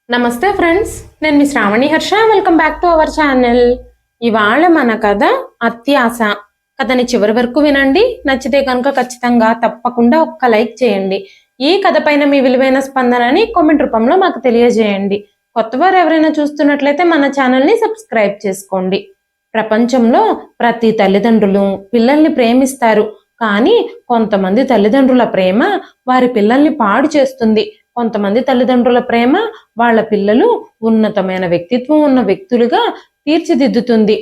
నమస్తే ఫ్రెండ్స్, నేను మీ Sravani Harsha. Welcome back to our channel. ఇవాళ మన కథ అత్యాశ. కథని చివరి వరకు వినండి. నచ్చితే కనుక ఖచ్చితంగా తప్పకుండా ఒక్క లైక్ చేయండి. ఈ కథ పైన మీ విలువైన స్పందనని కామెంట్ రూపంలో మాకు తెలియజేయండి. కొత్తవారు ఎవరైనా చూస్తున్నట్లయితే మన ఛానల్ని సబ్స్క్రైబ్ చేసుకోండి. ప్రపంచంలో ప్రతి తల్లిదండ్రులు పిల్లల్ని ప్రేమిస్తారు, కానీ కొంతమంది తల్లిదండ్రుల ప్రేమ వారి పిల్లల్ని పాడు చేస్తుంది. కొంతమంది తల్లిదండ్రుల ప్రేమ వాళ్ళ పిల్లలు ఉన్నతమైన వ్యక్తిత్వం ఉన్న వ్యక్తులుగా తీర్చిదిద్దుతుంది.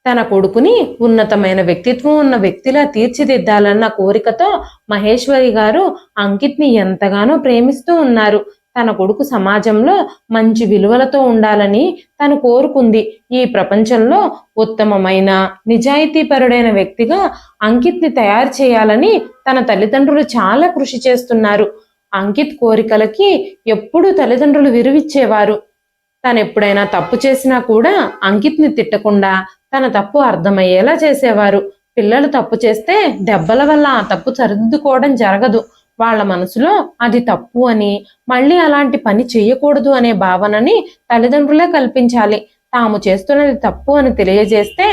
తన కొడుకుని ఉన్నతమైన వ్యక్తిత్వం ఉన్న వ్యక్తిలా తీర్చిదిద్దాలన్న కోరికతో మహేశ్వరి గారు అంకిత్ని ఎంతగానో ప్రేమిస్తూ ఉన్నారు. తన కొడుకు సమాజంలో మంచి విలువలతో ఉండాలని తను కోరుకుంది. ఈ ప్రపంచంలో ఉత్తమమైన నిజాయితీపరుడైన వ్యక్తిగా అంకిత్ని తయారు చేయాలని తన తల్లిదండ్రులు చాలా కృషి చేస్తున్నారు. అంకిత్ కోరికలకి ఎప్పుడూ తల్లిదండ్రులు విలువిచ్చేవారు. తను ఎప్పుడైనా తప్పు చేసినా కూడా అంకిత్ని తిట్టకుండా తన తప్పు అర్థమయ్యేలా చేసేవారు. పిల్లలు తప్పు చేస్తే దెబ్బల వల్ల ఆ తప్పు సరిదిద్దుకోవడం జరగదు. వాళ్ళ మనసులో అది తప్పు అని, మళ్ళీ అలాంటి పని చెయ్యకూడదు అనే భావనని తల్లిదండ్రులే కల్పించాలి. తాము చేస్తున్నది తప్పు అని తెలియజేస్తే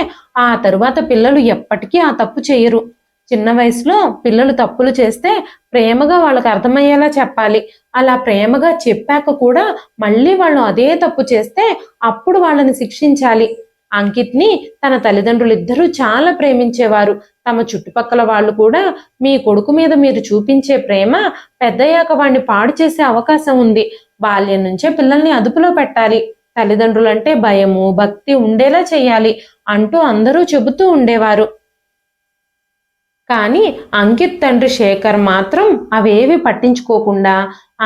ఆ తరువాత పిల్లలు ఎప్పటికీ ఆ తప్పు చేయరు. చిన్న వయసులో పిల్లలు తప్పులు చేస్తే ప్రేమగా వాళ్ళకి అర్థమయ్యేలా చెప్పాలి. అలా ప్రేమగా చెప్పాక కూడా మళ్ళీ వాళ్ళు అదే తప్పు చేస్తే అప్పుడు వాళ్ళని శిక్షించాలి. అంకిత్ని తన తల్లిదండ్రులు ఇద్దరూ చాలా ప్రేమించేవారు. తమ చుట్టుపక్కల వాళ్ళు కూడా మీ కొడుకు మీద మీరు చూపించే ప్రేమ పెద్దయ్యాక వాడిని పాడు చేసే అవకాశం ఉంది. బాల్యం నుంచే పిల్లల్ని అదుపులో పెట్టాలి. తల్లిదండ్రులంటే భయము భక్తి ఉండేలా చేయాలి అంటూ అందరూ చెబుతూ ఉండేవారు. కానీ అంకిత్ తండ్రి శేఖర్ మాత్రం అవేవి పట్టించుకోకుండా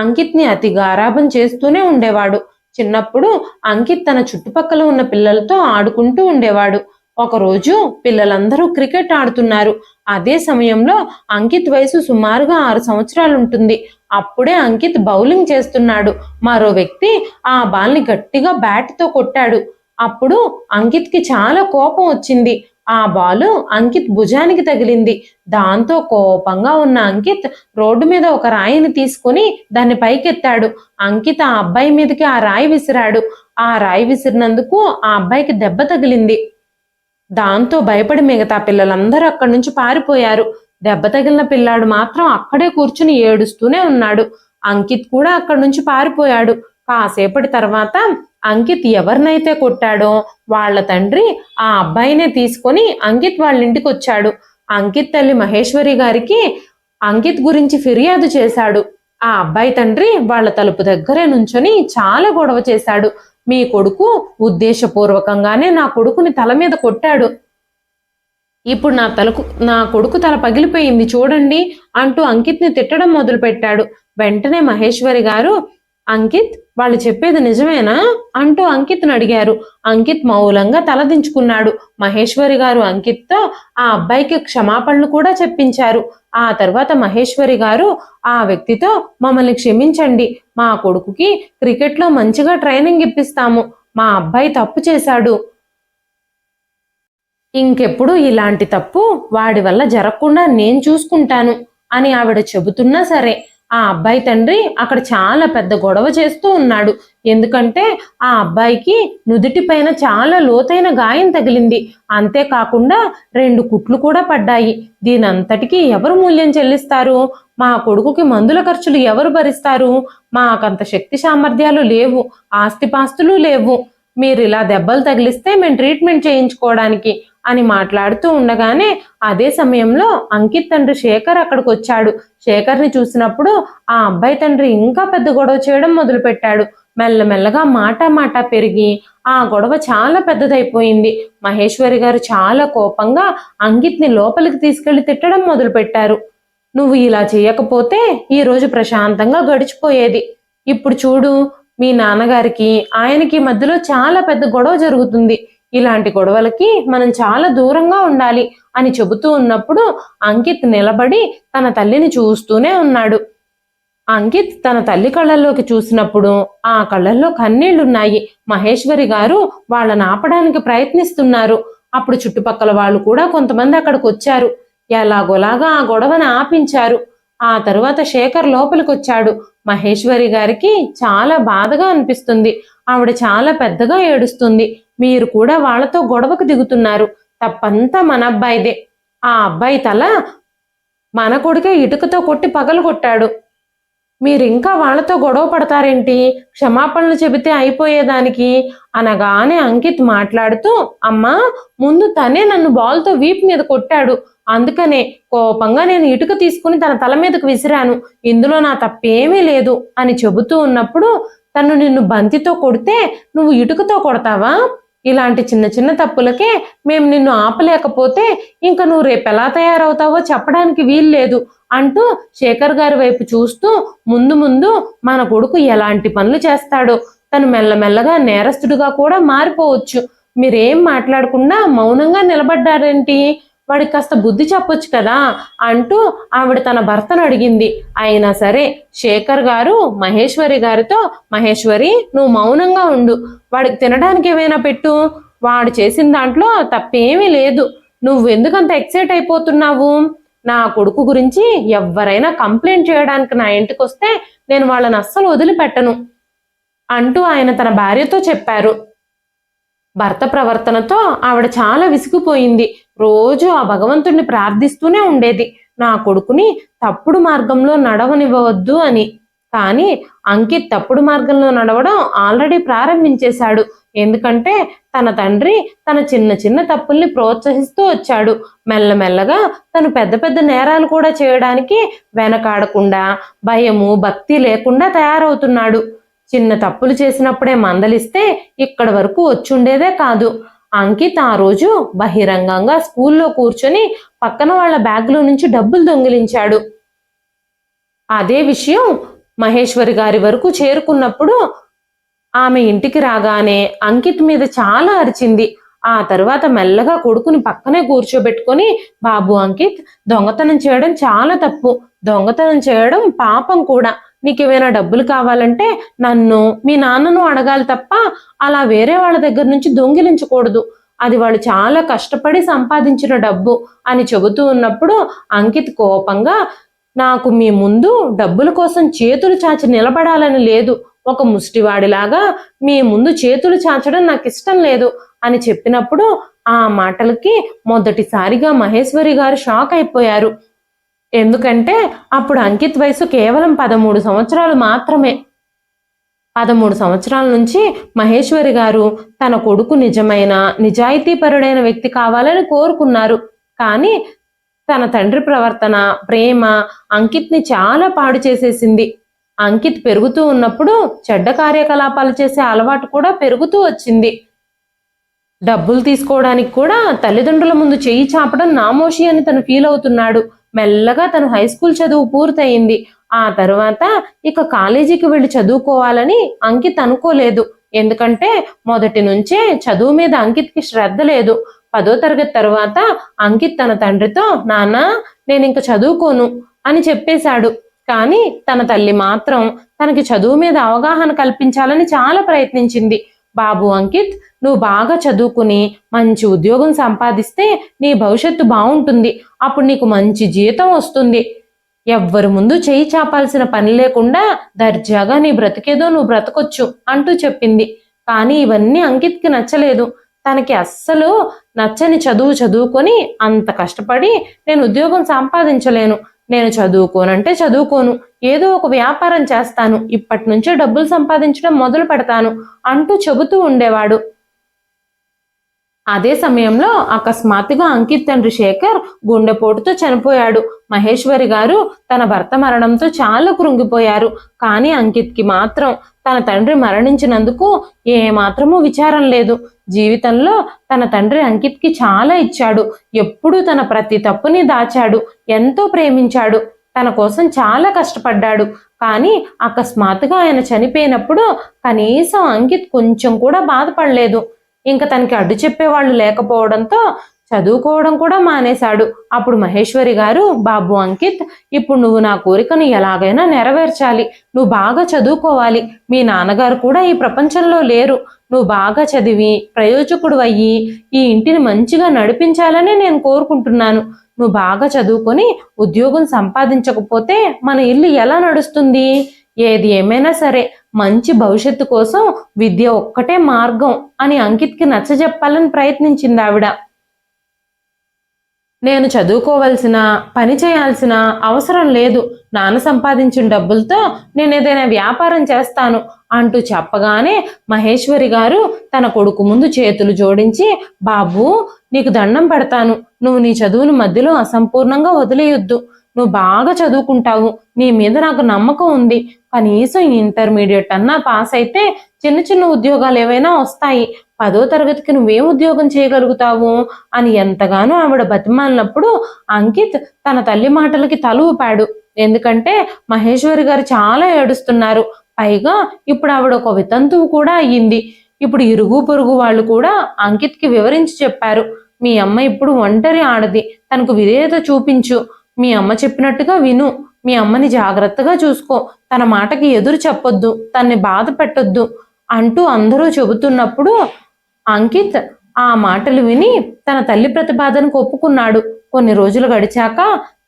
అంకిత్ని అతి గారాబం చేస్తూనే ఉండేవాడు. చిన్నప్పుడు అంకిత్ తన చుట్టుపక్కల ఉన్న పిల్లలతో ఆడుకుంటూ ఉండేవాడు. ఒకరోజు పిల్లలందరూ క్రికెట్ ఆడుతున్నారు. అదే సమయంలో అంకిత్ వయసు సుమారుగా 6 సంవత్సరాలు ఉంటుంది. అప్పుడే అంకిత్ బౌలింగ్ చేస్తున్నాడు. మరో వ్యక్తి ఆ బాల్ని గట్టిగా బ్యాట్తో కొట్టాడు. అప్పుడు అంకిత్కి చాలా కోపం వచ్చింది. ఆ బాలు అంకిత్ భుజానికి తగిలింది. దాంతో కోపంగా ఉన్న అంకిత్ రోడ్డు మీద ఒక రాయిని తీసుకుని దాన్ని పైకెత్తాడు. అంకిత్ ఆ అబ్బాయి మీదకి ఆ రాయి విసిరాడు. ఆ రాయి విసిరినందుకు ఆ అబ్బాయికి దెబ్బ తగిలింది. దాంతో భయపడి మిగతా పిల్లలందరూ అక్కడి నుంచి పారిపోయారు. దెబ్బ తగిలిన పిల్లాడు మాత్రం అక్కడే కూర్చుని ఏడుస్తూనే ఉన్నాడు. అంకిత్ కూడా అక్కడి నుంచి పారిపోయాడు. కాసేపటి తర్వాత అంకిత్ ఎవరినైతే కొట్టాడో వాళ్ళ తండ్రి ఆ అబ్బాయినే తీసుకొని అంకిత్ వాళ్ళ ఇంటికి వచ్చాడు. అంకిత్ తల్లి మహేశ్వరి గారికి అంకిత్ గురించి ఫిర్యాదు చేశాడు. ఆ అబ్బాయి తండ్రి వాళ్ళ తలుపు దగ్గరే నుంచొని చాలా గొడవ చేశాడు. మీ కొడుకు ఉద్దేశపూర్వకంగానే నా కొడుకుని తల మీద కొట్టాడు. ఇప్పుడు నా కొడుకు తల పగిలిపోయింది చూడండి అంటూ అంకిత్ని తిట్టడం మొదలుపెట్టాడు. వెంటనే మహేశ్వరి గారు, అంకిత్ వాళ్ళు చెప్పేది నిజమేనా అంటూ అంకిత్ని అడిగారు. అంకిత్ మౌనంగా తలదించుకున్నాడు. మహేశ్వరి గారు అంకిత్తో ఆ అబ్బాయికి క్షమాపణలు కూడా చెప్పించారు. ఆ తర్వాత మహేశ్వరి గారు ఆ వ్యక్తితో, మమ్మల్ని క్షమించండి, మా కొడుకుకి క్రికెట్లో మంచిగా ట్రైనింగ్ ఇప్పిస్తాము. మా అబ్బాయి తప్పు చేశాడు, ఇంకెప్పుడు ఇలాంటి తప్పు వాడి వల్ల జరగకుండా నేను చూసుకుంటాను అని ఆవిడ చెబుతున్నా సరే ఆ అబ్బాయి తండ్రి అక్కడ చాలా పెద్ద గొడవ చేస్తూ ఉన్నాడు. ఎందుకంటే ఆ అబ్బాయికి నుదిటి పైన చాలా లోతైన గాయం తగిలింది. అంతేకాకుండా 2 కుట్లు కూడా పడ్డాయి. దీనంతటికీ ఎవరు మూల్యం చెల్లిస్తారు? మా కొడుకుకి మందుల ఖర్చులు ఎవరు భరిస్తారు? మాకంత శక్తి సామర్థ్యాలు లేవు, ఆస్తిపాస్తులు లేవు. మీరు ఇలా దెబ్బలు తగిలిస్తే మేము ట్రీట్మెంట్ చేయించుకోవడానికి అని మాట్లాడుతూ ఉండగానే అదే సమయంలో అంకిత్ తండ్రి శేఖర్ అక్కడికి వచ్చాడు. శేఖర్ని చూసినప్పుడు ఆ అబ్బాయి తండ్రి ఇంకా పెద్ద గొడవ చేయడం మొదలుపెట్టాడు. మెల్లమెల్లగా మాట పెరిగి ఆ గొడవ చాలా పెద్దదైపోయింది. మహేశ్వరి గారు చాలా కోపంగా అంకిత్ని లోపలికి తీసుకెళ్లి తిట్టడం మొదలుపెట్టారు. నువ్వు ఇలా చేయకపోతే ఈ రోజు ప్రశాంతంగా గడిచిపోయేది. ఇప్పుడు చూడు, మీ నాన్నగారికి ఆయనకి మధ్యలో చాలా పెద్ద గొడవ జరుగుతుంది. ఇలాంటి గొడవలకి మనం చాలా దూరంగా ఉండాలి అని చెబుతూ ఉన్నప్పుడు అంకిత్ నిలబడి తన తల్లిని చూస్తూనే ఉన్నాడు. అంకిత్ తన తల్లి కళ్ళల్లోకి చూసినప్పుడు ఆ కళ్ళల్లో కన్నీళ్లున్నాయి. మహేశ్వరి గారు వాళ్ళని ఆపడానికి ప్రయత్నిస్తున్నారు. అప్పుడు చుట్టుపక్కల వాళ్ళు కూడా కొంతమంది అక్కడికి వచ్చారు. ఎలాగోలాగా ఆ గొడవను ఆపించారు. ఆ తరువాత శేఖర్ లోపలికి వచ్చాడు. మహేశ్వరి గారికి చాలా బాధగా అనిపిస్తుంది. ఆవిడ చాలా పెద్దగా ఏడుస్తుంది. మీరు కూడా వాళ్ళతో గొడవకు దిగుతున్నారు. తప్పంతా మన అబ్బాయిదే. ఆ అబ్బాయి తల మన కొడుకే ఇటుకతో కొట్టి పగలగొట్టాడు. మీరింకా వాళ్ళతో గొడవ పడతారేంటి? క్షమాపణలు చెబితే అయిపోయేదానికి అనగానే అంకిత్ మాట్లాడుతూ, అమ్మా, ముందు తనే నన్ను బాల్తో వీపు మీద కొట్టాడు. అందుకనే కోపంగా నేను ఇటుక తీసుకుని తన తల మీదకు విసిరాను. ఇందులో నా తప్పేమీ లేదు అని చెబుతూ ఉన్నప్పుడు, తను నిన్ను బంతితో కొడితే నువ్వు ఇటుకతో కొడతావా? ఇలాంటి చిన్న చిన్న తప్పులకే మేము నిన్ను ఆపలేకపోతే ఇంకా నువ్వు రేపు ఎలా తయారవుతావో చెప్పడానికి వీల్లేదు అంటూ శేఖర్ గారి వైపు చూస్తూ, ముందు ముందు మన కొడుకు ఎలాంటి పనులు చేస్తాడో, తను మెల్లమెల్లగా నేరస్తుడిగా కూడా మారిపోవచ్చు. మీరేం మాట్లాడకుండా మౌనంగా నిలబడ్డారేంటి? వాడికి కాస్త బుద్ధి చెప్పొచ్చు కదా అంటూ ఆవిడ తన భర్తను అడిగింది. అయినా సరే శేఖర్ గారు మహేశ్వరి గారితో, మహేశ్వరి, నువ్వు మౌనంగా ఉండు, వాడికి తినడానికి ఏమైనా పెట్టు, వాడు చేసిన దాంట్లో తప్పేమీ లేదు. నువ్వు ఎందుకంత ఎక్సైట్ అయిపోతున్నావు? నా కొడుకు గురించి ఎవరైనా కంప్లైంట్ చేయడానికి నా ఇంటికి వస్తే నేను వాళ్ళని అస్సలు వదిలిపెట్టను అంటూ ఆయన తన భార్యతో చెప్పారు. భర్త ప్రవర్తనతో ఆవిడ చాలా విసిగిపోయింది. రోజు ఆ భగవంతుడిని ప్రార్థిస్తూనే ఉండేది, నా కొడుకుని తప్పుడు మార్గంలో నడవనివ్వవద్దు అని. కానీ అంకిత్ తప్పుడు మార్గంలో నడవడం ఆల్రెడీ ప్రారంభించేశాడు. ఎందుకంటే తన తండ్రి తన చిన్న చిన్న తప్పుల్ని ప్రోత్సహిస్తూ వచ్చాడు. మెల్లమెల్లగా తను పెద్ద పెద్ద నేరాలు కూడా చేయడానికి వెనకాడకుండా, భయము భక్తి లేకుండా తయారవుతున్నాడు. చిన్న తప్పులు చేసినప్పుడే మందలిస్తే ఇక్కడి వరకు వచ్చుండేదే కాదు. అంకిత్ ఆ రోజు బహిరంగంగా స్కూల్లో కూర్చొని పక్కన వాళ్ళ బ్యాగ్లో నుంచి డబ్బులు దొంగిలించాడు. అదే విషయం మహేశ్వరి గారి వరకు చేరుకున్నప్పుడు ఆమె ఇంటికి రాగానే అంకిత్ మీద చాలా అరిచింది. ఆ తర్వాత మెల్లగా కొడుకుని పక్కనే కూర్చోబెట్టుకొని, బాబు అంకిత్, దొంగతనం చేయడం చాలా తప్పు, దొంగతనం చేయడం పాపం కూడా. నీకేమైనా డబ్బులు కావాలంటే నన్ను, మీ నాన్నను అడగాలి తప్ప అలా వేరే వాళ్ళ దగ్గర నుంచి దొంగిలించకూడదు. అది వాళ్ళు చాలా కష్టపడి సంపాదించిన డబ్బు అని చెబుతూ ఉన్నప్పుడు అంకిత్ కోపంగా, నాకు మీ ముందు డబ్బుల కోసం చేతులు చాచి నిలబడాలని లేదు, ఒక ముష్టివాడిలాగా మీ ముందు చేతులు చాచడం నాకు ఇష్టం లేదు అని చెప్పినప్పుడు ఆ మాటలకి మొదటిసారిగా మహేశ్వరి గారు షాక్ అయిపోయారు. ఎందుకంటే అప్పుడు అంకిత్ వయసు కేవలం 13 సంవత్సరాలు మాత్రమే. 13 సంవత్సరాల నుంచి మహేశ్వరి గారు తన కొడుకు నిజమైన నిజాయితీపరుడైన వ్యక్తి కావాలని కోరుకున్నారు. కానీ తన తండ్రి ప్రవర్తన, ప్రేమ అంకిత్ని చాలా పాడు చేసేసింది. అంకిత్ పెరుగుతూ ఉన్నప్పుడు చెడ్డ కార్యకలాపాలు చేసే అలవాటు కూడా పెరుగుతూ వచ్చింది. డబ్బులు తీసుకోవడానికి కూడా తల్లిదండ్రుల ముందు చెయ్యి చాపడం నామోషి అని తను ఫీల్ అవుతున్నాడు. మెల్లగా తను హై స్కూల్ చదువు పూర్తయింది. ఆ తర్వాత ఇక కాలేజీకి వెళ్ళి చదువుకోవాలని అంకిత్ అనుకోలేదు. ఎందుకంటే మొదటి నుంచే చదువు మీద అంకిత్కి శ్రద్ధ లేదు. 10వ తరగతి తర్వాత అంకిత్ తన తండ్రితో, నాన్న, నేను ఇంక చదువుకోను అని చెప్పేశాడు. కానీ తన తల్లి మాత్రం తనకి చదువు మీద అవగాహన కల్పించాలని చాలా ప్రయత్నించింది. బాబు అంకిత్, నువ్వు బాగా చదువుకుని మంచి ఉద్యోగం సంపాదిస్తే నీ భవిష్యత్తు బాగుంటుంది. అప్పుడు నీకు మంచి జీతం వస్తుంది. ఎవ్వరి ముందు చేయి చాపాల్సిన పని లేకుండా దర్జాగా నీ బ్రతికేదో నువ్వు బ్రతకొచ్చు అంటూ చెప్పింది. కానీ ఇవన్నీ అంకిత్కి నచ్చలేదు. తనకి అస్సలు నచ్చని చదువుకొని అంత కష్టపడి నేను ఉద్యోగం సంపాదించలేను, నేను చదువుకోనంటే చదువుకోను, ఏదో ఒక వ్యాపారం చేస్తాను, ఇప్పటి నుంచే డబ్బులు సంపాదించడం మొదలు పెడతాను అంటూ చెబుతూ ఉండేవాడు. అదే సమయంలో అకస్మాత్తుగా అంకిత్ తండ్రి శేఖర్ గుండెపోటుతో చనిపోయాడు. మహేశ్వరి గారు తన భర్త మరణంతో చాలా కృంగిపోయారు. కానీ అంకిత్కి మాత్రం తన తండ్రి మరణించినందుకు ఏమాత్రమూ విచారం లేదు. జీవితంలో తన తండ్రి అంకిత్కి చాలా ఇచ్చాడు. ఎప్పుడూ తన ప్రతి తప్పుని దాచాడు. ఎంతో ప్రేమించాడు. తన కోసం చాలా కష్టపడ్డాడు. కానీ అకస్మాత్తుగా ఆయన చనిపోయినప్పుడు కనీసం అంకిత్ కొంచెం కూడా బాధపడలేదు. ఇంకా తనకి అడ్డు చెప్పేవాళ్ళు లేకపోవడంతో చదువుకోవడం కూడా మానేశాడు. అప్పుడు మహేశ్వరి గారు, బాబు అంకిత్, ఇప్పుడు నువ్వు నా కోరికను ఎలాగైనా నెరవేర్చాలి. నువ్వు బాగా చదువుకోవాలి. మీ నాన్నగారు కూడా ఈ ప్రపంచంలో లేరు. నువ్వు బాగా చదివి ప్రయోజకుడు అయ్యి ఈ ఇంటిని మంచిగా నడిపించాలని నేను కోరుకుంటున్నాను. నువ్వు బాగా చదువుకొని ఉద్యోగం సంపాదించకపోతే మన ఇల్లు ఎలా నడుస్తుంది? ఏది ఏమైనా సరే మంచి భవిష్యత్తు కోసం విద్య ఒక్కటే మార్గం అని అంకిత్కి నచ్చజెప్పాలని ప్రయత్నించింది ఆవిడ. నేను చదువుకోవాల్సిన పని చేయాల్సిన అవసరం లేదు, నాన్న సంపాదించిన డబ్బులతో నేను ఏదైనా వ్యాపారం చేస్తాను అంటూ చెప్పగానే మహేశ్వరి గారు తన కొడుకు ముందు చేతులు జోడించి, బాబు నీకు దండం పెడతాను, నువ్వు నీ చదువును మధ్యలో అసంపూర్ణంగా వదిలేయొద్దు. నువ్వు బాగా చదువుకుంటావు, నీ మీద నాకు నమ్మకం ఉంది. కనీసం ఇంటర్మీడియట్ అన్నా పాస్ అయితే చిన్న చిన్న ఉద్యోగాలు ఏవైనా వస్తాయి. 10వ తరగతికి నువ్వేం ఉద్యోగం చేయగలుగుతావు అని ఎంతగానో ఆవిడ బతిమాలినప్పుడు అంకిత్ తన తల్లి మాటలకి తల ఊపాడు. ఎందుకంటే మహేశ్వరి గారు చాలా ఏడుస్తున్నారు. పైగా ఇప్పుడు ఆవిడ ఒక వితంతువు కూడా అయ్యింది. ఇప్పుడు ఇరుగు పొరుగు వాళ్ళు కూడా అంకిత్కి వివరించి చెప్పారు, మీ అమ్మ ఇప్పుడు ఒంటరి ఆడది, తనకు విధేయత చూపించు, మీ అమ్మ చెప్పినట్టుగా విను, మీ అమ్మని జాగ్రత్తగా చూసుకో, తన మాటకి ఎదురు చెప్పొద్దు, తన్ని బాధ పెట్టొద్దు అంటూ అందరూ చెబుతున్నప్పుడు అంకిత్ ఆ మాటలు విని తన తల్లి ప్రతిపాదనకు ఒప్పుకున్నాడు. కొన్ని రోజులు గడిచాక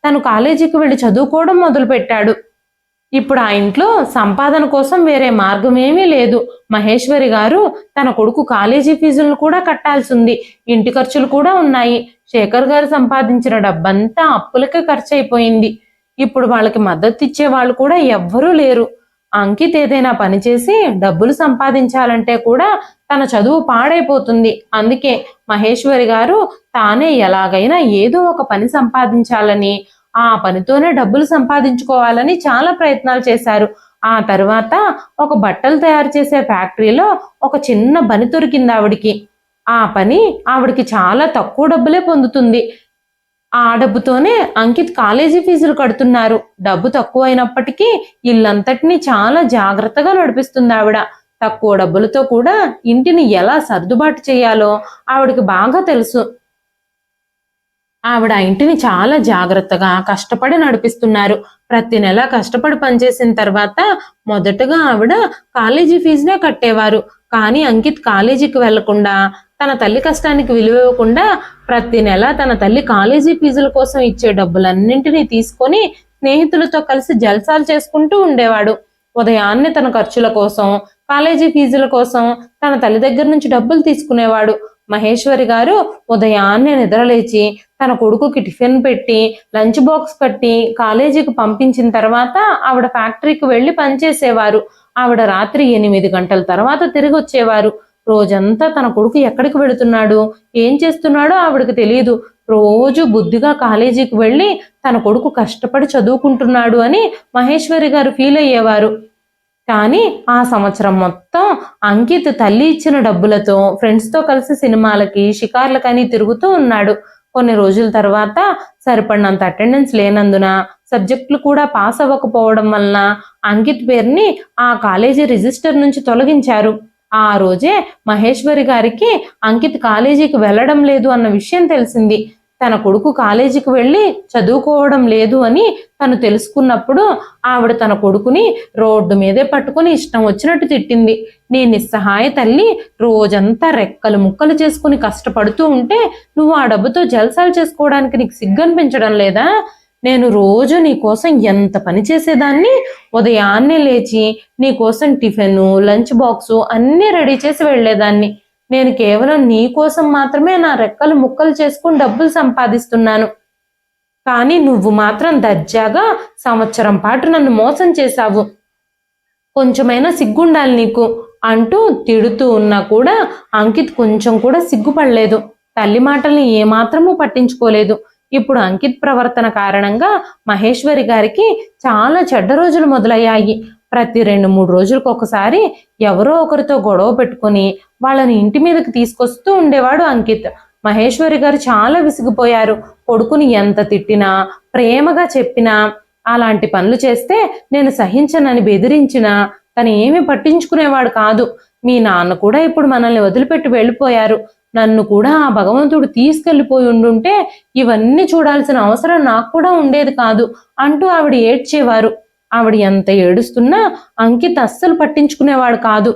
తను కాలేజీకి వెళ్ళి చదువుకోవడం మొదలుపెట్టాడు. ఇప్పుడు ఆ ఇంట్లో సంపాదన కోసం వేరే మార్గం ఏమీ లేదు. మహేశ్వరి గారు తన కొడుకు కాలేజీ ఫీజులను కూడా కట్టాల్సింది, ఇంటి ఖర్చులు కూడా ఉన్నాయి. శేఖర్ గారు సంపాదించిన డబ్బంతా అప్పులకే ఖర్చు అయిపోయింది. ఇప్పుడు వాళ్ళకి మద్దతు ఇచ్చే వాళ్ళు కూడా ఎవ్వరూ లేరు. అంకిత్ ఏదైనా పని చేసి డబ్బులు సంపాదించాలంటే కూడా తన చదువు పాడైపోతుంది. అందుకే మహేశ్వరి గారు తానే ఎలాగైనా ఏదో ఒక పని సంపాదించాలని, ఆ పనితోనే డబ్బులు సంపాదించుకోవాలని చాలా ప్రయత్నాలు చేశారు. ఆ తర్వాత ఒక బట్టలు తయారు చేసే ఫ్యాక్టరీలో ఒక చిన్న పని దొరికింది ఆవిడికి. ఆ పని ఆవిడికి చాలా తక్కువ డబ్బులే పొందుతుంది. ఆ డబ్బుతోనే అంకిత్ కాలేజీ ఫీజులు కడుతున్నారు. డబ్బు తక్కువ అయినప్పటికీ ఇల్లంతటినీ చాలా జాగ్రత్తగా నడిపిస్తుంది ఆవిడ. తక్కువ డబ్బులతో కూడా ఇంటిని ఎలా సర్దుబాటు చేయాలో ఆవిడకి బాగా తెలుసు. ఆవిడ ఇంటిని చాలా జాగ్రత్తగా కష్టపడి నడిపిస్తున్నారు. ప్రతి నెల కష్టపడి పనిచేసిన తర్వాత మొదటగా ఆవిడ కాలేజీ ఫీజునే కట్టేవారు. కానీ అంకిత్ కాలేజీకి వెళ్లకుండా, తన తల్లి కష్టానికి విలువివ్వకుండా ప్రతి నెల తన తల్లి కాలేజీ ఫీజుల కోసం ఇచ్చే డబ్బులన్నింటినీ తీసుకొని స్నేహితులతో కలిసి జల్సాలు చేసుకుంటూ ఉండేవాడు. ఉదయాన్నే తన ఖర్చుల కోసం, కాలేజీ ఫీజుల కోసం తన తల్లి దగ్గర నుంచి డబ్బులు తీసుకునేవాడు. మహేశ్వరి గారు ఉదయాన్నే నిద్రలేచి తన కొడుకుకి టిఫిన్ పెట్టి లంచ్ బాక్స్ కట్టి కాలేజీకి పంపించిన తర్వాత ఆవిడ ఫ్యాక్టరీకి వెళ్ళి పనిచేసేవారు. ఆవిడ రాత్రి 8 గంటల తర్వాత తిరిగి వచ్చేవారు. రోజంతా తన కొడుకు ఎక్కడికి వెళుతున్నాడు, ఏం చేస్తున్నాడో ఆవిడకి తెలియదు. రోజు బుద్ధిగా కాలేజీకి వెళ్ళి తన కొడుకు కష్టపడి చదువుకుంటున్నాడు అని మహేశ్వరి గారు ఫీల్ అయ్యేవారు. కానీ ఆ సంవత్సరం మొత్తం అంకిత్ తల్లి ఇచ్చిన డబ్బులతో ఫ్రెండ్స్తో కలిసి సినిమాలకి, షికార్లకని తిరుగుతూ ఉన్నాడు. కొన్ని రోజుల తర్వాత సరిపడినంత అటెండెన్స్ లేనందున, సబ్జెక్టులు కూడా పాస్ అవ్వకపోవడం వలన అంకిత్ పేరుని ఆ కాలేజీ రిజిస్టర్ నుంచి తొలగించారు. ఆ రోజే మహేశ్వరి గారికి అంకిత్ కాలేజీకి వెళ్ళడం లేదు అన్న విషయం తెలిసింది. తన కొడుకు కాలేజీకి వెళ్ళి చదువుకోవడం లేదు అని తను తెలుసుకున్నప్పుడు ఆవిడ తన కొడుకుని రోడ్డు మీదే పట్టుకుని ఇష్టం వచ్చినట్టు తిట్టింది. నీ నిస్సహాయ తల్లి రోజంతా రెక్కలు ముక్కలు చేసుకుని కష్టపడుతూ ఉంటే నువ్వు ఆ డబ్బుతో జల్సాలు చేసుకోవడానికి నీకు సిగ్గనిపించడం లేదా? నేను రోజు నీకోసం ఎంత పని చేసేదాన్ని. ఉదయాన్నే లేచి నీకోసం టిఫిను, లంచ్ బాక్సు అన్నీ రెడీ చేసి వెళ్లేదాన్ని. నేను కేవలం నీ కోసం మాత్రమే నా రెక్కలు ముక్కలు చేసుకుని డబ్బులు సంపాదిస్తున్నాను. కానీ నువ్వు మాత్రం దర్జాగా సంవత్సరం పాటు నన్ను మోసం చేశావు. కొంచెమైనా సిగ్గుండాలి నీకు అంటూ తిడుతూ ఉన్నా కూడా అంకిత్ కొంచెం కూడా సిగ్గుపడలేదు. తల్లి మాటల్ని ఏమాత్రమూ పట్టించుకోలేదు. ఇప్పుడు అంకిత్ ప్రవర్తన కారణంగా మహేశ్వరి గారికి చాలా చెడ్డ రోజులు మొదలయ్యాయి. ప్రతి 2-3 రోజులకు ఒకసారి ఎవరో ఒకరితో గొడవ పెట్టుకుని వాళ్ళని ఇంటి మీదకి తీసుకొస్తూ ఉండేవాడు అంకిత్. మహేశ్వరి గారు చాలా విసిగిపోయారు. కొడుకుని ఎంత తిట్టినా, ప్రేమగా చెప్పినా, అలాంటి పనులు చేస్తే నేను సహించనని బెదిరించినా తను ఏమీ పట్టించుకునేవాడు కాదు. మీ నాన్న కూడా ఇప్పుడు మనల్ని వదిలిపెట్టి వెళ్ళిపోయారు. నన్ను కూడా ఆ భగవంతుడు తీసుకెళ్లిపోయి ఉండుంటే ఇవన్నీ చూడాల్సిన అవసరం నాకు కూడా ఉండేది కాదు అంటూ ఆవిడ ఏడ్చేవారు. ఆవిడ ఎంత ఏడుస్తున్నా అంకిత్ అస్సలు పట్టించుకునేవాడు కాదు.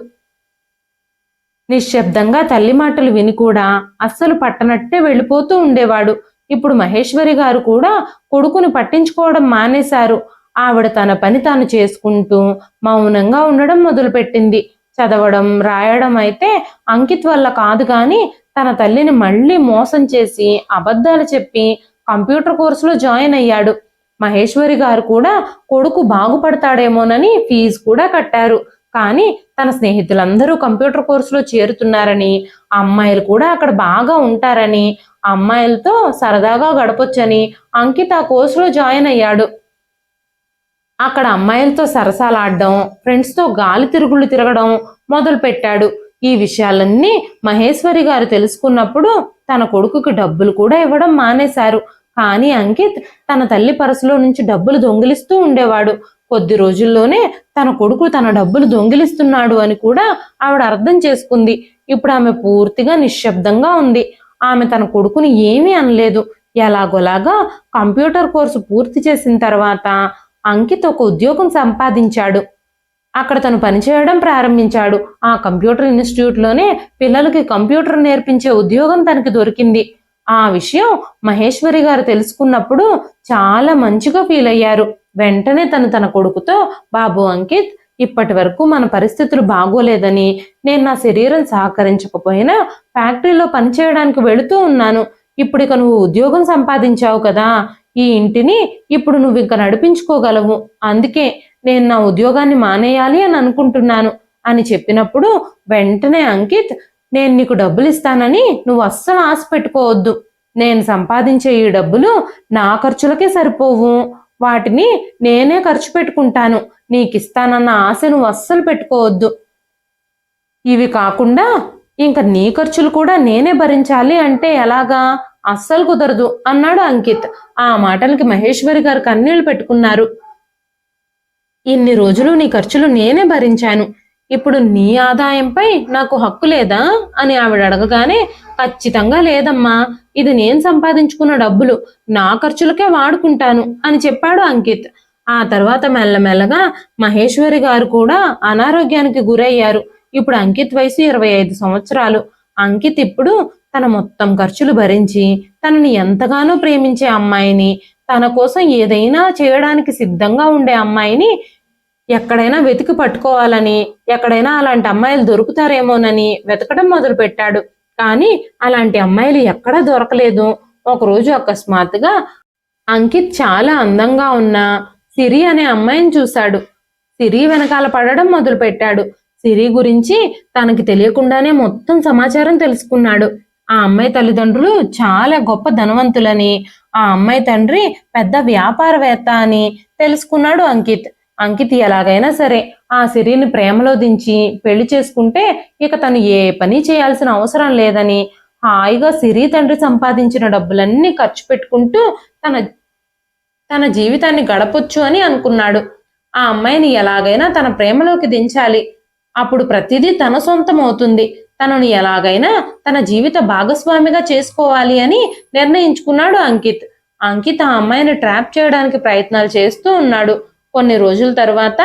నిశ్శబ్దంగా తల్లి మాటలు విని కూడా అస్సలు పట్టనట్టే వెళ్ళిపోతూ ఉండేవాడు. ఇప్పుడు మహేశ్వరి గారు కూడా కొడుకుని పట్టించుకోవడం మానేశారు. ఆవిడ తన పని తాను చేసుకుంటూ మౌనంగా ఉండడం మొదలుపెట్టింది. చదవడం రాయడం అయితే అంకిత్ వల్ల కాదు గాని తన తల్లిని మళ్ళీ మోసం చేసి అబద్ధాలు చెప్పి కంప్యూటర్ కోర్సులో జాయిన్ అయ్యాడు. మహేశ్వరి గారు కూడా కొడుకు బాగుపడతాడేమోనని ఫీజు కూడా కట్టారు. కానీ తన స్నేహితులందరూ కంప్యూటర్ కోర్సులో చేరుతున్నారని, అమ్మాయిలు కూడా అక్కడ బాగా ఉంటారని, అమ్మాయిలతో సరదాగా గడపొచ్చని అంకిత్ ఆ కోర్సులో జాయిన్ అయ్యాడు. అక్కడ అమ్మాయిలతో సరసాలాడడం, ఫ్రెండ్స్తో గాలి తిరుగుళ్ళు తిరగడం మొదలు పెట్టాడు. ఈ విషయాలన్నీ మహేశ్వరి గారు తెలుసుకున్నప్పుడు తన కొడుకుకి డబ్బులు కూడా ఇవ్వడం మానేశారు. కానీ అంకిత్ తన తల్లి పర్సులో నుంచి డబ్బులు దొంగిలిస్తూ ఉండేవాడు. కొద్ది రోజుల్లోనే తన కొడుకు తన డబ్బులు దొంగిలిస్తున్నాడు అని కూడా ఆవిడ అర్థం చేసుకుంది. ఇప్పుడు ఆమె పూర్తిగా నిశ్శబ్దంగా ఉంది. ఆమె తన కొడుకుని ఏమీ అనలేదు. ఎలాగోలాగా కంప్యూటర్ కోర్సు పూర్తి చేసిన తర్వాత అంకిత్ ఒక ఉద్యోగం సంపాదించాడు. అక్కడ తను పనిచేయడం ప్రారంభించాడు. ఆ కంప్యూటర్ ఇన్స్టిట్యూట్లోనే పిల్లలకి కంప్యూటర్ నేర్పించే ఉద్యోగం తనకి దొరికింది. ఆ విషయం మహేశ్వరి గారు తెలుసుకున్నప్పుడు చాలా మంచిగా ఫీల్ అయ్యారు. వెంటనే తన కొడుకుతో, బాబు అంకిత్, ఇప్పటి వరకు మన పరిస్థితులు బాగోలేదని నేను నా శరీరం సహకరించకపోయినా ఫ్యాక్టరీలో పనిచేయడానికి వెళుతూ ఉన్నాను. ఇప్పుడు ఇక నువ్వు ఉద్యోగం సంపాదించావు కదా, ఈ ఇంటిని ఇప్పుడు నువ్వు ఇంకా నడిపించుకోగలవు. అందుకే నేను నా ఉద్యోగాన్ని మానేయాలి అని అనుకుంటున్నాను అని చెప్పినప్పుడు వెంటనే అంకిత్, నేను నీకు డబ్బులు ఇస్తానని నువ్వు అస్సలు ఆశ పెట్టుకోవద్దు. నేను సంపాదించే ఈ డబ్బులు నా ఖర్చులకే సరిపోవు. వాటిని నేనే ఖర్చు పెట్టుకుంటాను. నీకు ఇస్తానన్న ఆశ నువ్వు అస్సలు పెట్టుకోవద్దు. ఇవి కాకుండా ఇంకా నీ ఖర్చులు కూడా నేనే భరించాలి అంటే ఎలాగా? అస్సలు కుదరదు అన్నాడు అంకిత్. ఆ మాటలకి మహేశ్వరి గారు కన్నీళ్లు పెట్టుకున్నారు. ఇన్ని రోజులు నీ ఖర్చులు నేనే భరించాను. ఇప్పుడు నీ ఆదాయంపై నాకు హక్కు లేదా అని ఆవిడ అడగగానే, ఖచ్చితంగా లేదమ్మా, ఇది నేను సంపాదించుకున్న డబ్బులు, నా ఖర్చులకే వాడుకుంటాను అని చెప్పాడు అంకిత్. ఆ తర్వాత మెల్లమెల్లగా మహేశ్వరి గారు కూడా అనారోగ్యానికి గురయ్యారు. ఇప్పుడు అంకిత్ వయసు 25 సంవత్సరాలు. అంకిత్ ఇప్పుడు తన మొత్తం ఖర్చులు భరించి తనని ఎంతగానో ప్రేమించే అమ్మాయిని, తన కోసం ఏదైనా చేయడానికి సిద్ధంగా ఉండే అమ్మాయిని ఎక్కడైనా వెతికి పట్టుకోవాలని, ఎక్కడైనా అలాంటి అమ్మాయిలు దొరుకుతారేమోనని వెతకడం మొదలు పెట్టాడు. కానీ అలాంటి అమ్మాయిలు ఎక్కడా దొరకలేదు. ఒకరోజు అకస్మాత్తుగా అంకిత్ చాలా అందంగా ఉన్న సిరి అనే అమ్మాయిని చూశాడు. సిరి వెనకాల పడడం మొదలు పెట్టాడు. సిరి గురించి తనకి తెలియకుండానే మొత్తం సమాచారం తెలుసుకున్నాడు. ఆ అమ్మాయి తల్లిదండ్రులు చాలా గొప్ప ధనవంతులని, ఆ అమ్మాయి తండ్రి పెద్ద వ్యాపారవేత్త అని తెలుసుకున్నాడు అంకిత్. అంకిత్ ఎలాగైనా సరే ఆ సిరిని ప్రేమలో దించి పెళ్లి చేసుకుంటే ఇక తను ఏ పని చేయాల్సిన అవసరం లేదని, హాయిగా సిరి తండ్రి సంపాదించిన డబ్బులన్నీ ఖర్చు పెట్టుకుంటూ తన జీవితాన్ని గడపొచ్చు అని అనుకున్నాడు. ఆ అమ్మాయిని ఎలాగైనా తన ప్రేమలోకి దించాలి. అప్పుడు ప్రతిదీ తన సొంతం అవుతుంది. తనను ఎలాగైనా తన జీవిత భాగస్వామిగా చేసుకోవాలి అని నిర్ణయించుకున్నాడు అంకిత్. అంకిత్ ఆ అమ్మాయిని ట్రాప్ చేయడానికి ప్రయత్నాలు చేస్తూ ఉన్నాడు. కొన్ని రోజుల తర్వాత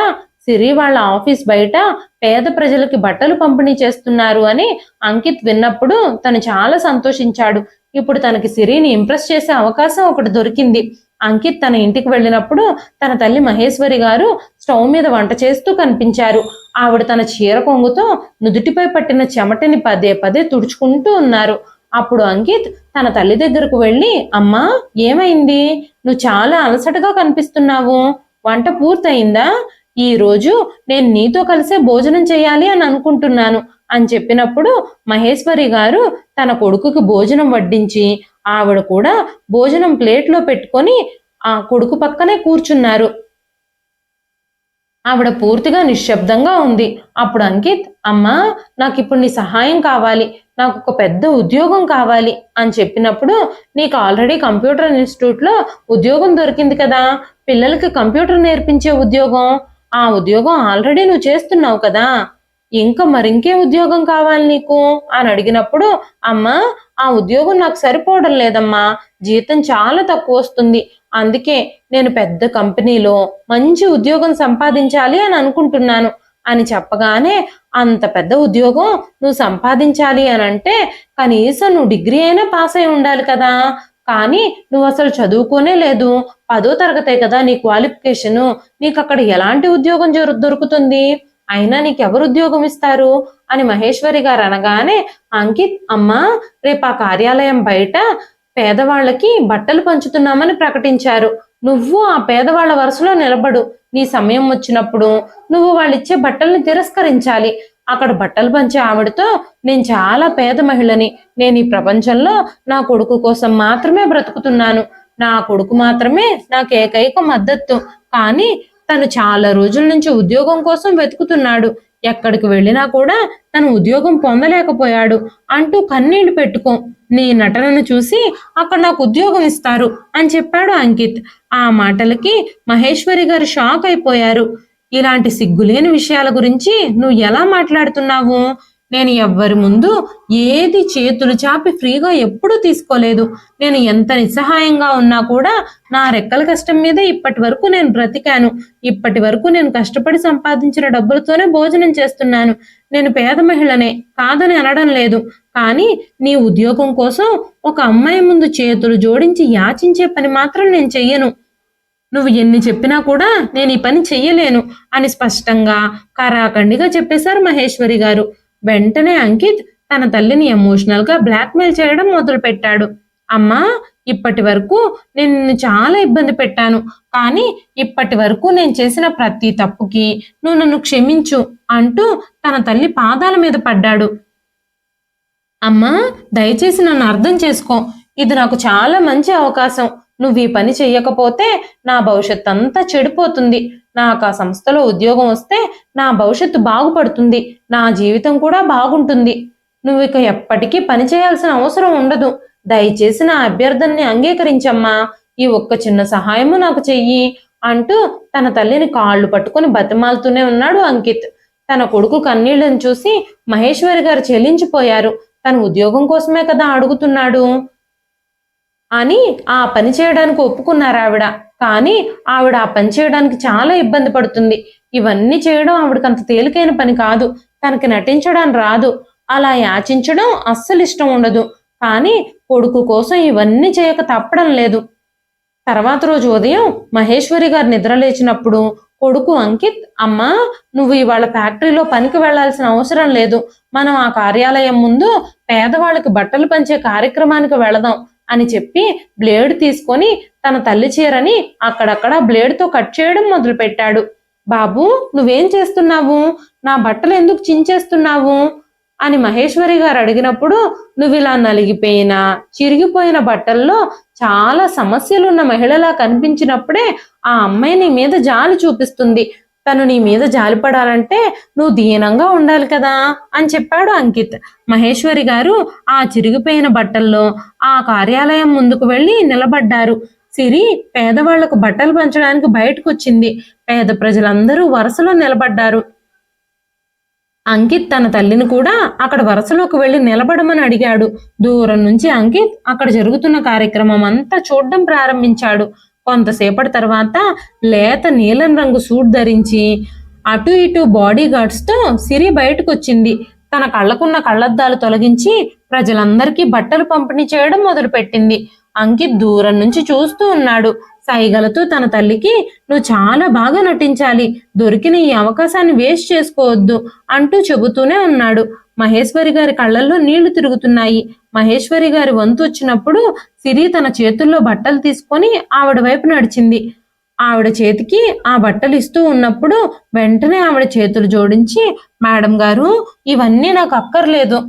సిరి వాళ్ళ ఆఫీస్ బయట పేద ప్రజలకి బట్టలు పంపిణీ చేస్తున్నారు అని అంకిత్ విన్నప్పుడు తను చాలా సంతోషించాడు. ఇప్పుడు తనకి సిరిని ఇంప్రెస్ చేసే అవకాశం ఒకటి దొరికింది. అంకిత్ తన ఇంటికి వెళ్ళినప్పుడు తన తల్లి మహేశ్వరి గారు స్టవ్ మీద వంట చేస్తూ కనిపించారు. ఆవిడ తన చీర కొంగుతో నుదుటిపై పట్టిన చెమటని పదే పదే తుడుచుకుంటూ ఉన్నారు. అప్పుడు అంకిత్ తన తల్లి దగ్గరకు వెళ్ళి, అమ్మా, ఏమైంది? నువ్వు చాలా అలసటగా కనిపిస్తున్నావు. వంట పూర్తయిందా? ఈ రోజు నేను నీతో కలిసే భోజనం చేయాలి అని అనుకుంటున్నాను అని చెప్పినప్పుడు మహేశ్వరి గారు తన కొడుకుకి భోజనం వడ్డించి ఆవిడ కూడా భోజనం ప్లేట్లో పెట్టుకొని ఆ కొడుకు పక్కనే కూర్చున్నారు. ఆవిడ పూర్తిగా నిశ్శబ్దంగా ఉంది. అప్పుడు అంకిత్, అమ్మా, నాకు ఇప్పుడు నీ సహాయం కావాలి, నాకు ఒక పెద్ద ఉద్యోగం కావాలి అని చెప్పినప్పుడు, నీకు ఆల్రెడీ కంప్యూటర్ ఇన్స్టిట్యూట్లో ఉద్యోగం దొరికింది కదా, పిల్లలకి కంప్యూటర్ నేర్పించే ఉద్యోగం. ఆ ఉద్యోగం ఆల్రెడీ నువ్వు చేస్తున్నావు కదా, ఇంకా మరింకే ఉద్యోగం కావాలి నీకు అని అడిగినప్పుడు, అమ్మా, ఆ ఉద్యోగం నాకు సరిపోవడం లేదమ్మా, జీతం చాలా తక్కువ వస్తుంది. అందుకే నేను పెద్ద కంపెనీలో మంచి ఉద్యోగం సంపాదించాలి అని అనుకుంటున్నాను. అని చెప్పగానే, అంత పెద్ద ఉద్యోగం నువ్వు సంపాదించాలి అని అంటే కనీసం నువ్వు డిగ్రీ అయినా పాస్ అయి ఉండాలి కదా, కానీ నువ్వు అసలు చదువుకోనే లేదు, 10వ తరగతే కదా నీ క్వాలిఫికేషను, నీకు అక్కడ ఎలాంటి ఉద్యోగం దొరుకుతుంది, అయినా నీకెవరు ఉద్యోగం ఇస్తారు అని మహేశ్వరి గారు అనగానే, అంకిత్ అమ్మా రేపు ఆ కార్యాలయం బయట పేదవాళ్ళకి బట్టలు పంచుతున్నామని ప్రకటించారు, నువ్వు ఆ పేదవాళ్ల వరుసలో నిలబడు, నీ సమయం వచ్చినప్పుడు నువ్వు వాళ్ళిచ్చే బట్టల్ని తిరస్కరించాలి, అక్కడ బట్టలు పంచే ఆవిడతో నేను చాలా పేద మహిళని, నేను ఈ ప్రపంచంలో నా కొడుకు కోసం మాత్రమే బ్రతుకుతున్నాను, నా కొడుకు మాత్రమే నాకు ఏకైక మద్దతు, కానీ తను చాలా రోజుల నుంచి ఉద్యోగం కోసం వెతుకుతున్నాడు, ఎక్కడికి వెళ్ళినా కూడా తను ఉద్యోగం పొందలేకపోయాడు అంటూ కన్నీళ్లు పెట్టుకో, నీ నటనను చూసి అక్కడ నాకు ఉద్యోగం ఇస్తారు అని చెప్పాడు అంకిత్. ఆ మాటలకి మహేశ్వరి గారు షాక్ అయిపోయారు. ఇలాంటి సిగ్గులేని విషయాల గురించి నువ్వు ఎలా మాట్లాడుతున్నావు, నేను ఎవ్వరి ముందు ఏది చేతులు చాపి ఫ్రీగా ఎప్పుడూ తీసుకోలేదు, నేను ఎంత నిస్సహాయంగా ఉన్నా కూడా నా రెక్కల కష్టం మీద ఇప్పటి వరకు నేను బ్రతికాను, ఇప్పటి వరకు నేను కష్టపడి సంపాదించిన డబ్బులతోనే భోజనం చేస్తున్నాను, నేను పేద మహిళనే కాదని అనడం లేదు, కానీ నీ ఉద్యోగం కోసం ఒక అమ్మాయి ముందు చేతులు జోడించి యాచించే పని మాత్రం నేను చెయ్యను, నువ్వు ఎన్ని చెప్పినా కూడా నేను ఈ పని చెయ్యలేను అని స్పష్టంగా కరాఖండిగా చెప్పేశారు మహేశ్వరి గారు. వెంటనే అంకిత్ తన తల్లిని ఎమోషనల్ గా బ్లాక్మెయిల్ చేయడం మొదలు పెట్టాడు. అమ్మా ఇప్పటి వరకు నేను నిన్ను చాలా ఇబ్బంది పెట్టాను, కానీ ఇప్పటి వరకు నేను చేసిన ప్రతి తప్పుకి నువ్వు నన్ను క్షమించు అంటూ తన తల్లి పాదాల మీద పడ్డాడు. అమ్మా దయచేసి నన్ను అర్థం చేసుకో, ఇది నాకు చాలా మంచి అవకాశం, నువ్వు ఈ పని చెయ్యకపోతే నా భవిష్యత్తు అంతా చెడిపోతుంది, నాకు ఆ సంస్థలో ఉద్యోగం వస్తే నా భవిష్యత్తు బాగుపడుతుంది, నా జీవితం కూడా బాగుంటుంది, నువ్వు ఇక ఎప్పటికీ పని చేయాల్సిన అవసరం ఉండదు, దయచేసి నా అభ్యర్థనని అంగీకరించమ్మా, ఈ ఒక్క చిన్న సహాయము నాకు చెయ్యి అంటూ తన తల్లిని కాళ్ళు పట్టుకుని బతిమాలుతూనే ఉన్నాడు అంకిత్. తన కొడుకు కన్నీళ్లను చూసి మహేశ్వరి గారు చెల్లించిపోయారు. తన ఉద్యోగం కోసమే కదా అడుగుతున్నాడు అని ఆ పని చేయడానికి ఒప్పుకున్నారు ఆవిడ. కానీ ఆవిడ ఆ పని చేయడానికి చాలా ఇబ్బంది పడుతుంది, ఇవన్నీ చేయడం ఆవిడకి అంత తేలికైన పని కాదు, తనకి నటించడం రాదు, అలా యాచించడం అస్సలు ఇష్టం ఉండదు, కానీ కొడుకు కోసం ఇవన్నీ చేయక తప్పడం లేదు. తర్వాత రోజు ఉదయం మహేశ్వరి గారు నిద్ర లేచినప్పుడు కొడుకు అంకిత్, అమ్మా నువ్వు ఇవాళ ఫ్యాక్టరీలో పనికి వెళ్లాల్సిన అవసరం లేదు, మనం ఆ కార్యాలయం ముందు పేదవాళ్ళకి బట్టలు పంచే కార్యక్రమానికి వెళదాం అని చెప్పి బ్లేడ్ తీసుకొని తన తల్లి చీరని అక్కడక్కడ బ్లేడ్తో కట్ చేయడం మొదలు పెట్టాడు. బాబు నువ్వేం చేస్తున్నావు, నా బట్టలు ఎందుకు చించేస్తున్నావు అని మహేశ్వరి గారు అడిగినప్పుడు, నువ్వు ఇలా నలిగిపోయిన చిరిగిపోయిన బట్టల్లో చాలా సమస్యలున్న మహిళలా కనిపించినప్పుడే ఆ అమ్మాయి నీ మీద జాలి చూపిస్తుంది, తను నీ మీద జాలిపడాలంటే నువ్వు దీనంగా ఉండాలి కదా అని చెప్పాడు అంకిత్. మహేశ్వరి గారు ఆ చిరిగిపోయిన బట్టల్లో ఆ కార్యాలయం ముందుకు వెళ్ళి నిలబడ్డారు. సిరి పేదవాళ్లకు బట్టలు పంచడానికి బయటకు వచ్చింది, పేద ప్రజలందరూ వరుసలో నిలబడ్డారు. అంకిత్ తన తల్లిని కూడా అక్కడ వరుసలోకి వెళ్లి నిలబడమని అడిగాడు. దూరం నుంచి అంకిత్ అక్కడ జరుగుతున్న కార్యక్రమం అంతా చూడడం ప్రారంభించాడు. కొంతసేపటి తర్వాత లేత నీలం రంగు సూట్ ధరించి అటు ఇటు బాడీ గార్డ్స్ తో సిరి బయటకు వచ్చింది. తన కళ్ళకున్న కళ్ళద్దాలు తొలగించి ప్రజలందరికీ బట్టలు పంపిణీ చేయడం మొదలుపెట్టింది. అంకిత్ దూరం నుంచి చూస్తూ ఉన్నాడు. సైగలతో తన తల్లికి నువ్వు చాలా బాగా నటించాలి, దొరికిన ఈ అవకాశాన్ని వేస్ట్ చేసుకోవద్దు అంటూ చెబుతూనే ఉన్నాడు. మహేశ్వరి గారి కళ్ళల్లో నీళ్లు తిరుగుతున్నాయి. మహేశ్వరి గారి వంతు వచ్చినప్పుడు సిరి తన చేతుల్లో బట్టలు తీసుకొని ఆవిడ వైపు నడిచింది. ఆవిడ చేతికి ఆ బట్టలు ఇస్తూ ఉన్నప్పుడు వెంటనే ఆవిడ చేతులు జోడించి, మేడం గారు ఇవన్నీ నాకు అక్కర్లేదు,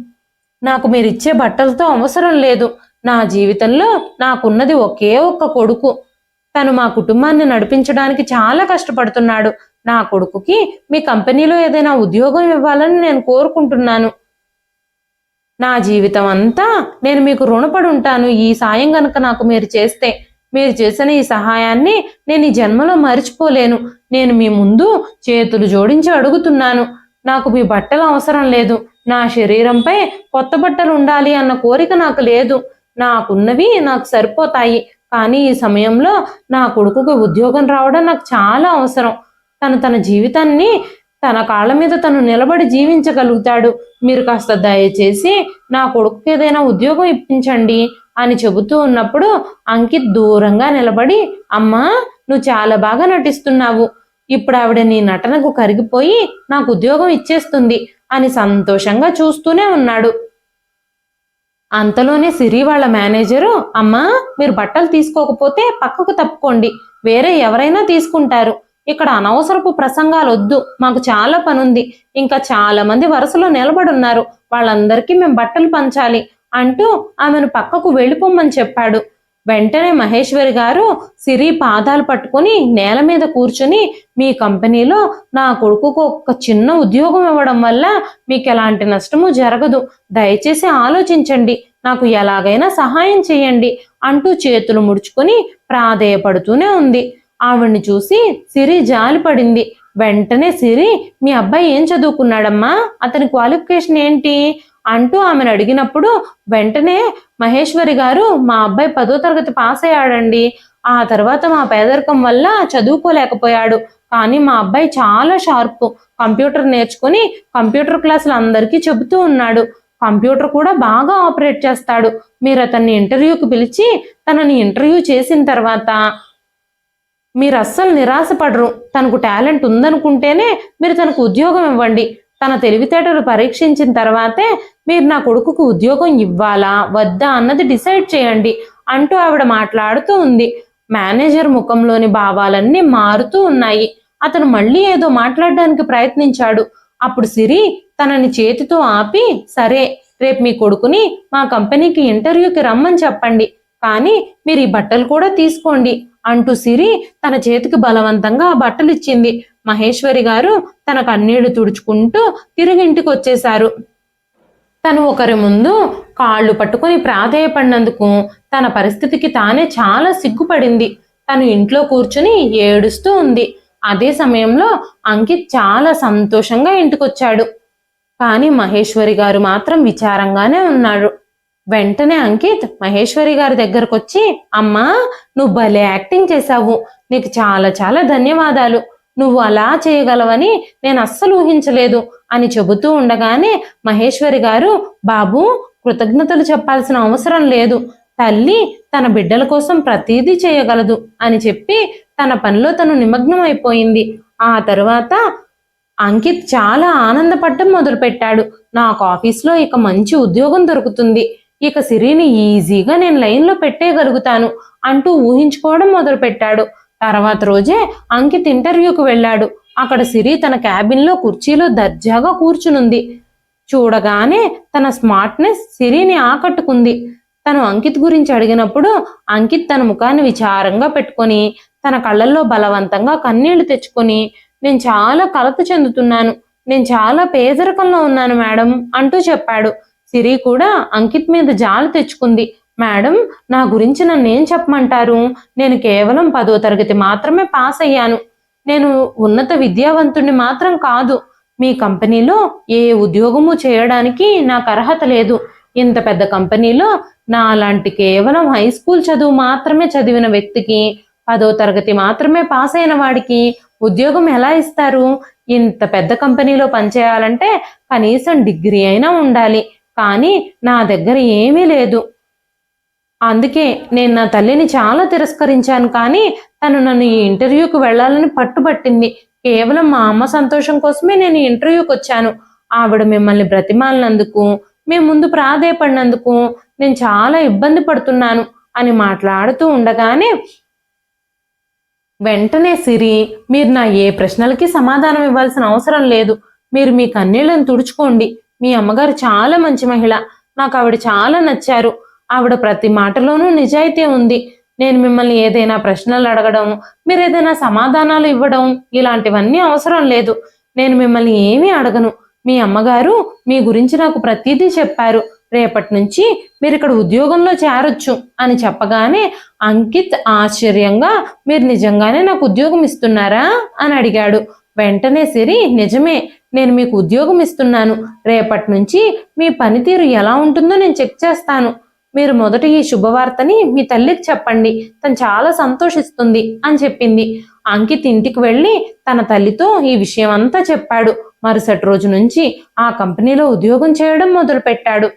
నాకు మీరిచ్చే బట్టలతో అవసరం లేదు, నా జీవితంలో నాకున్నది ఒకే ఒక్క కొడుకు, తను మా కుటుంబాన్ని నడిపించడానికి చాలా కష్టపడుతున్నాడు, నా కొడుకుకి మీ కంపెనీలో ఏదైనా ఉద్యోగం ఇవ్వాలని నేను కోరుకుంటున్నాను, నా జీవితం అంతా నేను మీకు రుణపడి ఉంటాను, ఈ సాయం గనక నాకు మీరు చేస్తే, మీరు చేసిన ఈ సహాయాన్ని నేను ఈ జన్మలో మరిచిపోలేను, నేను మీ ముందు చేతులు జోడించి అడుగుతున్నాను, నాకు మీ బట్టలు అవసరం లేదు, నా శరీరంపై కొత్త బట్టలు ఉండాలి అన్న కోరిక నాకు లేదు, నాకున్నవి నాకు సరిపోతాయి, కానీ ఈ సమయంలో నా కొడుకుకి ఉద్యోగం రావడం నాకు చాలా అవసరం, తన జీవితాన్ని తన కాళ్ళ మీద తను నిలబడి జీవించగలుగుతాడు. మీరు కాస్త దయచేసి నా కొడుకు ఏదైనా ఉద్యోగం ఇప్పించండి అని చెబుతూ ఉన్నప్పుడు అంకిత్ దూరంగా నిలబడి, అమ్మా నువ్వు చాలా బాగా నటిస్తున్నావు, ఇప్పుడు ఆవిడ నీ నటనకు కరిగిపోయి నాకు ఉద్యోగం ఇచ్చేస్తుంది అని సంతోషంగా చూస్తూనే ఉన్నాడు. అంతలోనే సిరి వాళ్ళ మేనేజరు, అమ్మా మీరు బట్టలు తీసుకోకపోతే పక్కకు తప్పుకోండి, వేరే ఎవరైనా తీసుకుంటారు, ఇక్కడ అనవసరపు ప్రసంగాలు వద్దు, మాకు చాలా పనుంది, ఇంకా చాలా మంది వరుసలో నిలబడున్నారు, వాళ్ళందరికీ మేము బట్టలు పంచాలి అంటూ ఆమెను పక్కకు వెళ్ళిపోమ్మని చెప్పాడు. వెంటనే మహేశ్వరి గారు సిరి పాదాలు పట్టుకుని నేల మీద కూర్చుని, మీ కంపెనీలో నా కొడుకుకు ఒక చిన్న ఉద్యోగం ఇవ్వడం వల్ల మీకు ఎలాంటి నష్టము జరగదు, దయచేసి ఆలోచించండి, నాకు ఎలాగైనా సహాయం చేయండి అంటూ చేతులు ముడుచుకొని ప్రాధేయపడుతూనే ఉంది. ఆవిడ్ని చూసి సిరి జాలిపడింది. వెంటనే సిరి, మీ అబ్బాయి ఏం చదువుకున్నాడమ్మా, అతని క్వాలిఫికేషన్ ఏంటి అంటూ ఆమెను అడిగినప్పుడు వెంటనే మహేశ్వరి గారు, మా అబ్బాయి 10వ తరగతి పాస్ అయ్యాడండి, ఆ తర్వాత మా పేదరికం వల్ల చదువుకోలేకపోయాడు, కానీ మా అబ్బాయి చాలా షార్ప్, కంప్యూటర్ నేర్చుకుని కంప్యూటర్ క్లాసులు అందరికీ చెబుతూ ఉన్నాడు, కంప్యూటర్ కూడా బాగా ఆపరేట్ చేస్తాడు, మీరు అతన్ని ఇంటర్వ్యూకి పిలిచి తనని ఇంటర్వ్యూ చేసిన తర్వాత మీరు అస్సలు నిరాశపడరు, తనకు టాలెంట్ ఉందనుకుంటేనే మీరు తనకు ఉద్యోగం ఇవ్వండి, తన తెలివితేటలు పరీక్షించిన తర్వాతే మీరు నా కొడుకుకు ఉద్యోగం ఇవ్వాలా వద్దా అన్నది డిసైడ్ చేయండి అంటూ ఆవిడ మాట్లాడుతూ ఉంది. మేనేజర్ ముఖంలోని భావాలన్నీ మారుతూ ఉన్నాయి. అతను మళ్ళీ ఏదో మాట్లాడడానికి ప్రయత్నించాడు. అప్పుడు సిరి తనని చేతితో ఆపి, సరే రేపు మీ కొడుకుని మా కంపెనీకి ఇంటర్వ్యూకి రమ్మని చెప్పండి, కానీ మీరు ఈ బట్టలు కూడా తీసుకోండి అంటూ సిరి తన చేతికి బలవంతంగా ఆ బట్టలు ఇచ్చింది. మహేశ్వరి గారు తన కన్నీళ్లు తుడుచుకుంటూ తిరిగి ఇంటికి వచ్చేశారు. తను ఒకరి ముందు కాళ్ళు పట్టుకొని ప్రాధేయపడినందుకు తన పరిస్థితికి తానే చాలా సిగ్గుపడింది. తను ఇంట్లో కూర్చుని ఏడుస్తూ ఉంది. అదే సమయంలో అంకిత్ చాలా సంతోషంగా ఇంటికొచ్చాడు. కానీ మహేశ్వరి గారు మాత్రం విచారంగానే ఉన్నాడు. వెంటనే అంకిత్ మహేశ్వరి గారి దగ్గరకు వచ్చి, అమ్మా నువ్వు భలే యాక్టింగ్ చేశావు, నీకు చాలా చాలా ధన్యవాదాలు, నువ్వు అలా చేయగలవని నేను అస్సలు ఊహించలేదు అని చెబుతూ ఉండగానే మహేశ్వరి గారు, బాబు కృతజ్ఞతలు చెప్పాల్సిన అవసరం లేదు, తల్లి తన బిడ్డల కోసం ప్రతీదీ చేయగలదు అని చెప్పి తన పనిలో తను నిమగ్నం అయిపోయింది. ఆ తరువాత అంకిత్ చాలా ఆనందపడటం మొదలుపెట్టాడు. నాకు ఆఫీస్లో ఇక మంచి ఉద్యోగం దొరుకుతుంది, ఇక సిరిని ఈజీగా నేను లైన్లో పెట్టేయగలుగుతాను అంటూ ఊహించుకోవడం మొదలుపెట్టాడు. తర్వాత రోజే అంకిత్ ఇంటర్వ్యూకి వెళ్ళాడు. అక్కడ సిరి తన క్యాబిన్లో కుర్చీలో దర్జాగా కూర్చునుంది. చూడగానే తన స్మార్ట్నెస్ సిరిని ఆకట్టుకుంది. తను అంకిత్ గురించి అడిగినప్పుడు అంకిత్ తన ముఖాన్ని విచారంగా పెట్టుకొని తన కళ్ళల్లో బలవంతంగా కన్నీళ్లు తెచ్చుకొని, నేను చాలా కలత చెందుతున్నాను, నేను చాలా పేదరికంలో ఉన్నాను మేడం అంటూ చెప్పాడు. సిరి కూడా అంకిత్ మీద జాలి తెచ్చుకుంది. మేడం నా గురించి నన్ను ఏం చెప్పమంటారు, నేను కేవలం 10వ తరగతి మాత్రమే పాస్ అయ్యాను, నేను ఉన్నత విద్యావంతుణ్ణి మాత్రం కాదు, మీ కంపెనీలో ఏ ఉద్యోగము చేయడానికి నాకు అర్హత లేదు, ఇంత పెద్ద కంపెనీలో నాలాంటి కేవలం హై స్కూల్ చదువు మాత్రమే చదివిన వ్యక్తికి 10వ తరగతి మాత్రమే పాస్ అయిన వాడికి ఉద్యోగం ఎలా ఇస్తారు, ఇంత పెద్ద కంపెనీలో పనిచేయాలంటే కనీసం డిగ్రీ అయినా ఉండాలి, కానీ నా దగ్గర ఏమీ లేదు, అందుకే నేను నా తల్లిని చాలా తిరస్కరించాను, కానీ తను నన్ను ఈ ఇంటర్వ్యూకి వెళ్ళాలని పట్టుబట్టింది, కేవలం మా అమ్మ సంతోషం కోసమే నేను ఈ ఇంటర్వ్యూకి వచ్చాను, ఆవిడ మిమ్మల్ని బ్రతిమాలినందుకు మీ ముందు ప్రాధేయపడినందుకు నేను చాలా ఇబ్బంది పడుతున్నాను అని మాట్లాడుతూ ఉండగానే వెంటనే సిరి, మీరు నా ఏ ప్రశ్నలకి సమాధానం ఇవ్వాల్సిన అవసరం లేదు, మీరు మీ కన్నీళ్లను తుడుచుకోండి, మీ అమ్మగారు చాలా మంచి మహిళ, నాకు ఆవిడ చాలా నచ్చారు, ఆవిడ ప్రతి మాటలోనూ నిజాయితీ ఉంది, నేను మిమ్మల్ని ఏదైనా ప్రశ్నలు అడగడం, మీరు ఏదైనా సమాధానాలు ఇవ్వడం ఇలాంటివన్నీ అవసరం లేదు, నేను మిమ్మల్ని ఏమీ అడగను, మీ అమ్మగారు మీ గురించి నాకు ప్రతిదీ చెప్పారు, రేపటి నుంచి మీరు ఇక్కడ ఉద్యోగంలో చేరొచ్చు అని చెప్పగానే అంకిత్ ఆశ్చర్యంగా, మీరు నిజంగానే నాకు ఉద్యోగం ఇస్తున్నారా అని అడిగాడు. వెంటనే సిరి, నిజమే, నేను మీకు ఉద్యోగం ఇస్తున్నాను, రేపటి నుంచి మీ పనితీరు ఎలా ఉంటుందో నేను చెక్ చేస్తాను, మీరు మొదట ఈ శుభవార్తని మీ తల్లికి చెప్పండి, తను చాలా సంతోషిస్తుంది అని చెప్పింది. అంకిత్ ఇంటికి వెళ్ళి తన తల్లితో ఈ విషయం అంతా చెప్పాడు. మరుసటి రోజు నుంచి ఆ కంపెనీలో ఉద్యోగం చేయడం మొదలుపెట్టాడు.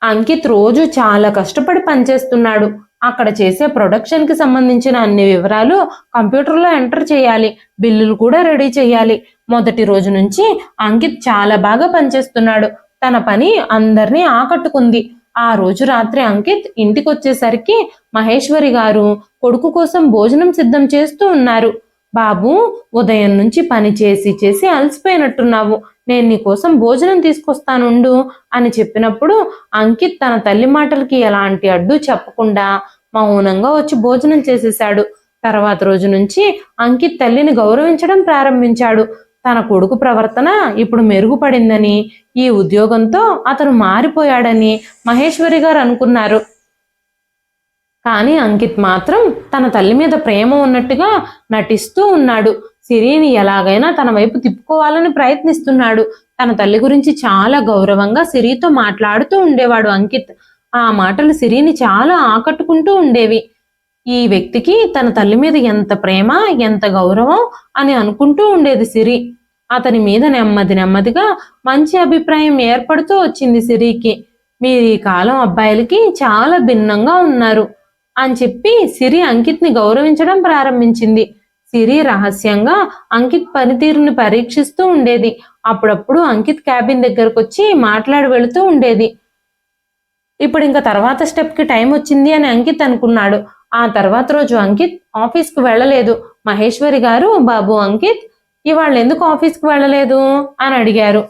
అంకిత్ రోజు చాలా కష్టపడి పనిచేస్తున్నాడు. అక్కడ చేసే ప్రొడక్షన్ కి సంబంధించిన అన్ని వివరాలు కంప్యూటర్లో ఎంటర్ చేయాలి, బిల్లులు కూడా రెడీ చేయాలి. మొదటి రోజు నుంచి అంకిత్ చాలా బాగా పనిచేస్తున్నాడు. తన పని అందరినీ ఆకట్టుకుంది. ఆ రోజు రాత్రి అంకిత్ ఇంటికి వచ్చేసరికి మహేశ్వరి గారు కొడుకు కోసం భోజనం సిద్ధం చేస్తూ ఉన్నారు. బాబు, ఉదయం నుంచి పని చేసి చేసి అలసిపోయినట్టున్నావు, నేను నీకోసం భోజనం తీసుకొస్తానుండు అని చెప్పినప్పుడు అంకిత్ తన తల్లి మాటలకి ఎలాంటి అడ్డు చెప్పకుండా మౌనంగా వచ్చి భోజనం చేసేశాడు. తర్వాత రోజు నుంచి అంకిత్ తల్లిని గౌరవించడం ప్రారంభించాడు. తన కొడుకు ప్రవర్తన ఇప్పుడు మెరుగుపడిందని, ఈ ఉద్యోగంతో అతను మారిపోయాడని మహేశ్వరి గారు అనుకున్నారు. కానీ అంకిత్ మాత్రం తన తల్లి మీద ప్రేమ ఉన్నట్టుగా నటిస్తూ ఉన్నాడు. సిరిని ఎలాగైనా తన వైపు తిప్పుకోవాలని ప్రయత్నిస్తున్నాడు. తన తల్లి గురించి చాలా గౌరవంగా సిరితో మాట్లాడుతూ ఉండేవాడు అంకిత్. ఆ మాటలు సిరిని చాలా ఆకట్టుకుంటూ ఉండేవి. ఈ వ్యక్తికి తన తల్లి మీద ఎంత ప్రేమ, ఎంత గౌరవం అని అనుకుంటూ ఉండేది సిరి. అతని మీద నెమ్మది నెమ్మదిగా మంచి అభిప్రాయం ఏర్పడుతూ వచ్చింది సిరికి. మీరు ఈ కాలం అబ్బాయిలకి చాలా భిన్నంగా ఉన్నారు అని చెప్పి సిరి అంకిత్ని గౌరవించడం ప్రారంభించింది. సిరి రహస్యంగా అంకిత్ పనితీరుని పరీక్షిస్తూ ఉండేది. అప్పుడప్పుడు అంకిత్ క్యాబిన్ దగ్గరకు వచ్చి మాట్లాడి వెళుతూ ఉండేది. ఇప్పుడు ఇంకా తర్వాత స్టెప్కి టైం వచ్చింది అని అంకిత్ అనుకున్నాడు. ఆ తర్వాత రోజు అంకిత్ ఆఫీస్కి వెళ్ళలేదు. మహేశ్వరి గారు, బాబు అంకిత్, ఇవాళ ఎందుకు ఆఫీస్కి వెళ్ళలేదు అని అడిగారు.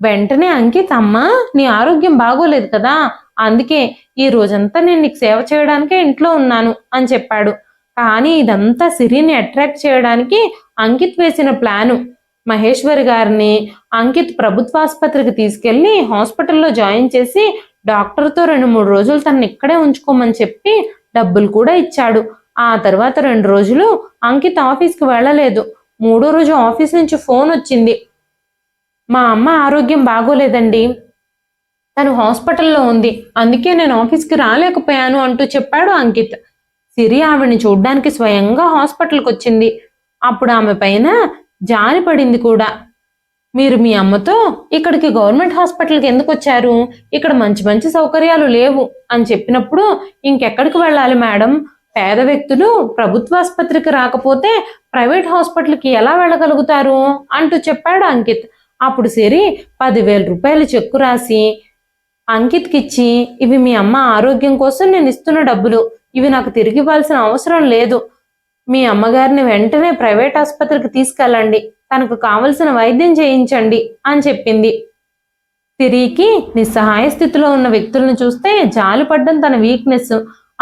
వెంటనే అంకిత్, అమ్మా, నీ ఆరోగ్యం బాగోలేదు కదా, అందుకే ఈ రోజంతా నేను నీకు సేవ చేయడానికే ఇంట్లో ఉన్నాను అని చెప్పాడు. కానీ ఇదంతా సిరిని అట్రాక్ట్ చేయడానికి అంకిత్ వేసిన ప్లాను. మహేశ్వరి గారిని అంకిత్ ప్రభుత్వ ఆసుపత్రికి తీసుకెళ్లి హాస్పిటల్లో జాయిన్ చేసి డాక్టర్తో 2-3 రోజులు తనని ఇక్కడే ఉంచుకోమని చెప్పి డబ్బులు కూడా ఇచ్చాడు. ఆ తర్వాత 2 రోజులు అంకిత్ ఆఫీస్కి వెళ్ళలేదు. 3వ రోజు ఆఫీస్ నుంచి ఫోన్ వచ్చింది. మా అమ్మ ఆరోగ్యం బాగోలేదండి, తను హాస్పిటల్లో ఉంది, అందుకే నేను ఆఫీస్కి రాలేకపోయాను అంటూ చెప్పాడు అంకిత్. సిరి ఆవిడ్ని చూడ్డానికి స్వయంగా హాస్పిటల్కి వచ్చింది. అప్పుడు ఆమె పైన జాలి పడింది కూడా. మీరు మీ అమ్మతో ఇక్కడికి గవర్నమెంట్ హాస్పిటల్కి ఎందుకు వచ్చారు, ఇక్కడ మంచి మంచి సౌకర్యాలు లేవు అని చెప్పినప్పుడు, ఇంకెక్కడికి వెళ్ళాలి మేడం, పేద వ్యక్తులు ప్రభుత్వ ఆసుపత్రికి రాకపోతే ప్రైవేట్ హాస్పిటల్కి ఎలా వెళ్ళగలుగుతారు అంటూ చెప్పాడు అంకిత్. అప్పుడు సిరి 10,000 రూపాయలు చెక్కు రాసి అంకిత్కి ఇచ్చి, ఇవి మీ అమ్మ ఆరోగ్యం కోసం నేను ఇస్తున్న డబ్బులు, ఇవి నాకు తిరిగి ఇవ్వాల్సిన అవసరం లేదు, మీ అమ్మగారిని వెంటనే ప్రైవేట్ ఆసుపత్రికి తీసుకెళ్ళండి, తనకు కావలసిన వైద్యం చేయించండి అని చెప్పింది. సిరికి నిస్సహాయ స్థితిలో ఉన్న వ్యక్తులను చూస్తే జాలిపడ్డం తన వీక్నెస్.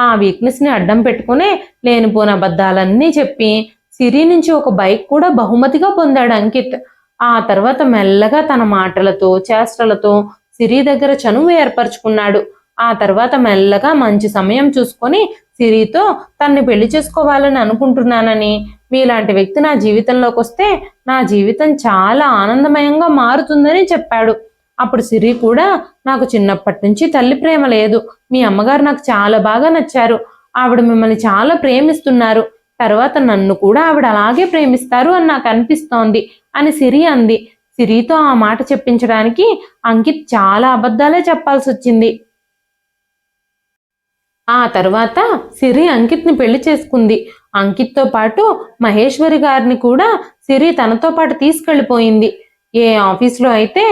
ఆ వీక్నెస్ని అడ్డం పెట్టుకునే లేనిపోని అబద్ధాలన్నీ చెప్పి సిరి నుంచి ఒక బైక్ కూడా బహుమతిగా పొందాడు అంకిత్. ఆ తర్వాత మెల్లగా తన మాటలతో చేష్టలతో సిరి దగ్గర చనువు ఏర్పరచుకున్నాడు. ఆ తర్వాత మెల్లగా మంచి సమయం చూసుకొని సిరితో తన్ని పెళ్లి చేసుకోవాలని అనుకుంటున్నానని, మీలాంటి వ్యక్తి నా జీవితంలోకి వస్తే నా జీవితం చాలా ఆనందమయంగా మారుతుందని చెప్పాడు. అప్పుడు సిరి కూడా, నాకు చిన్నప్పటి నుంచి తల్లి ప్రేమ లేదు, మీ అమ్మగారు నాకు చాలా బాగా నచ్చారు, ఆవిడ మిమ్మల్ని చాలా ప్రేమిస్తున్నారు, తర్వాత నన్ను కూడా ఆవిడ అలాగే ప్రేమిస్తారు అని నాకు అనిపిస్తోంది అని సిరి అంది. సిరితో ఆ మాట చెప్పించడానికి అంకిత్ చాలా అబద్ధాలే చెప్పాల్సి వచ్చింది. ఆ తర్వాత సిరి అంకిత్ని పెళ్లి చేసుకుంది. అంకిత్తో పాటు మహేశ్వరి గారిని కూడా సిరి తనతో పాటు తీసుకెళ్లిపోయింది. ఏ ఆఫీస్లో అయితే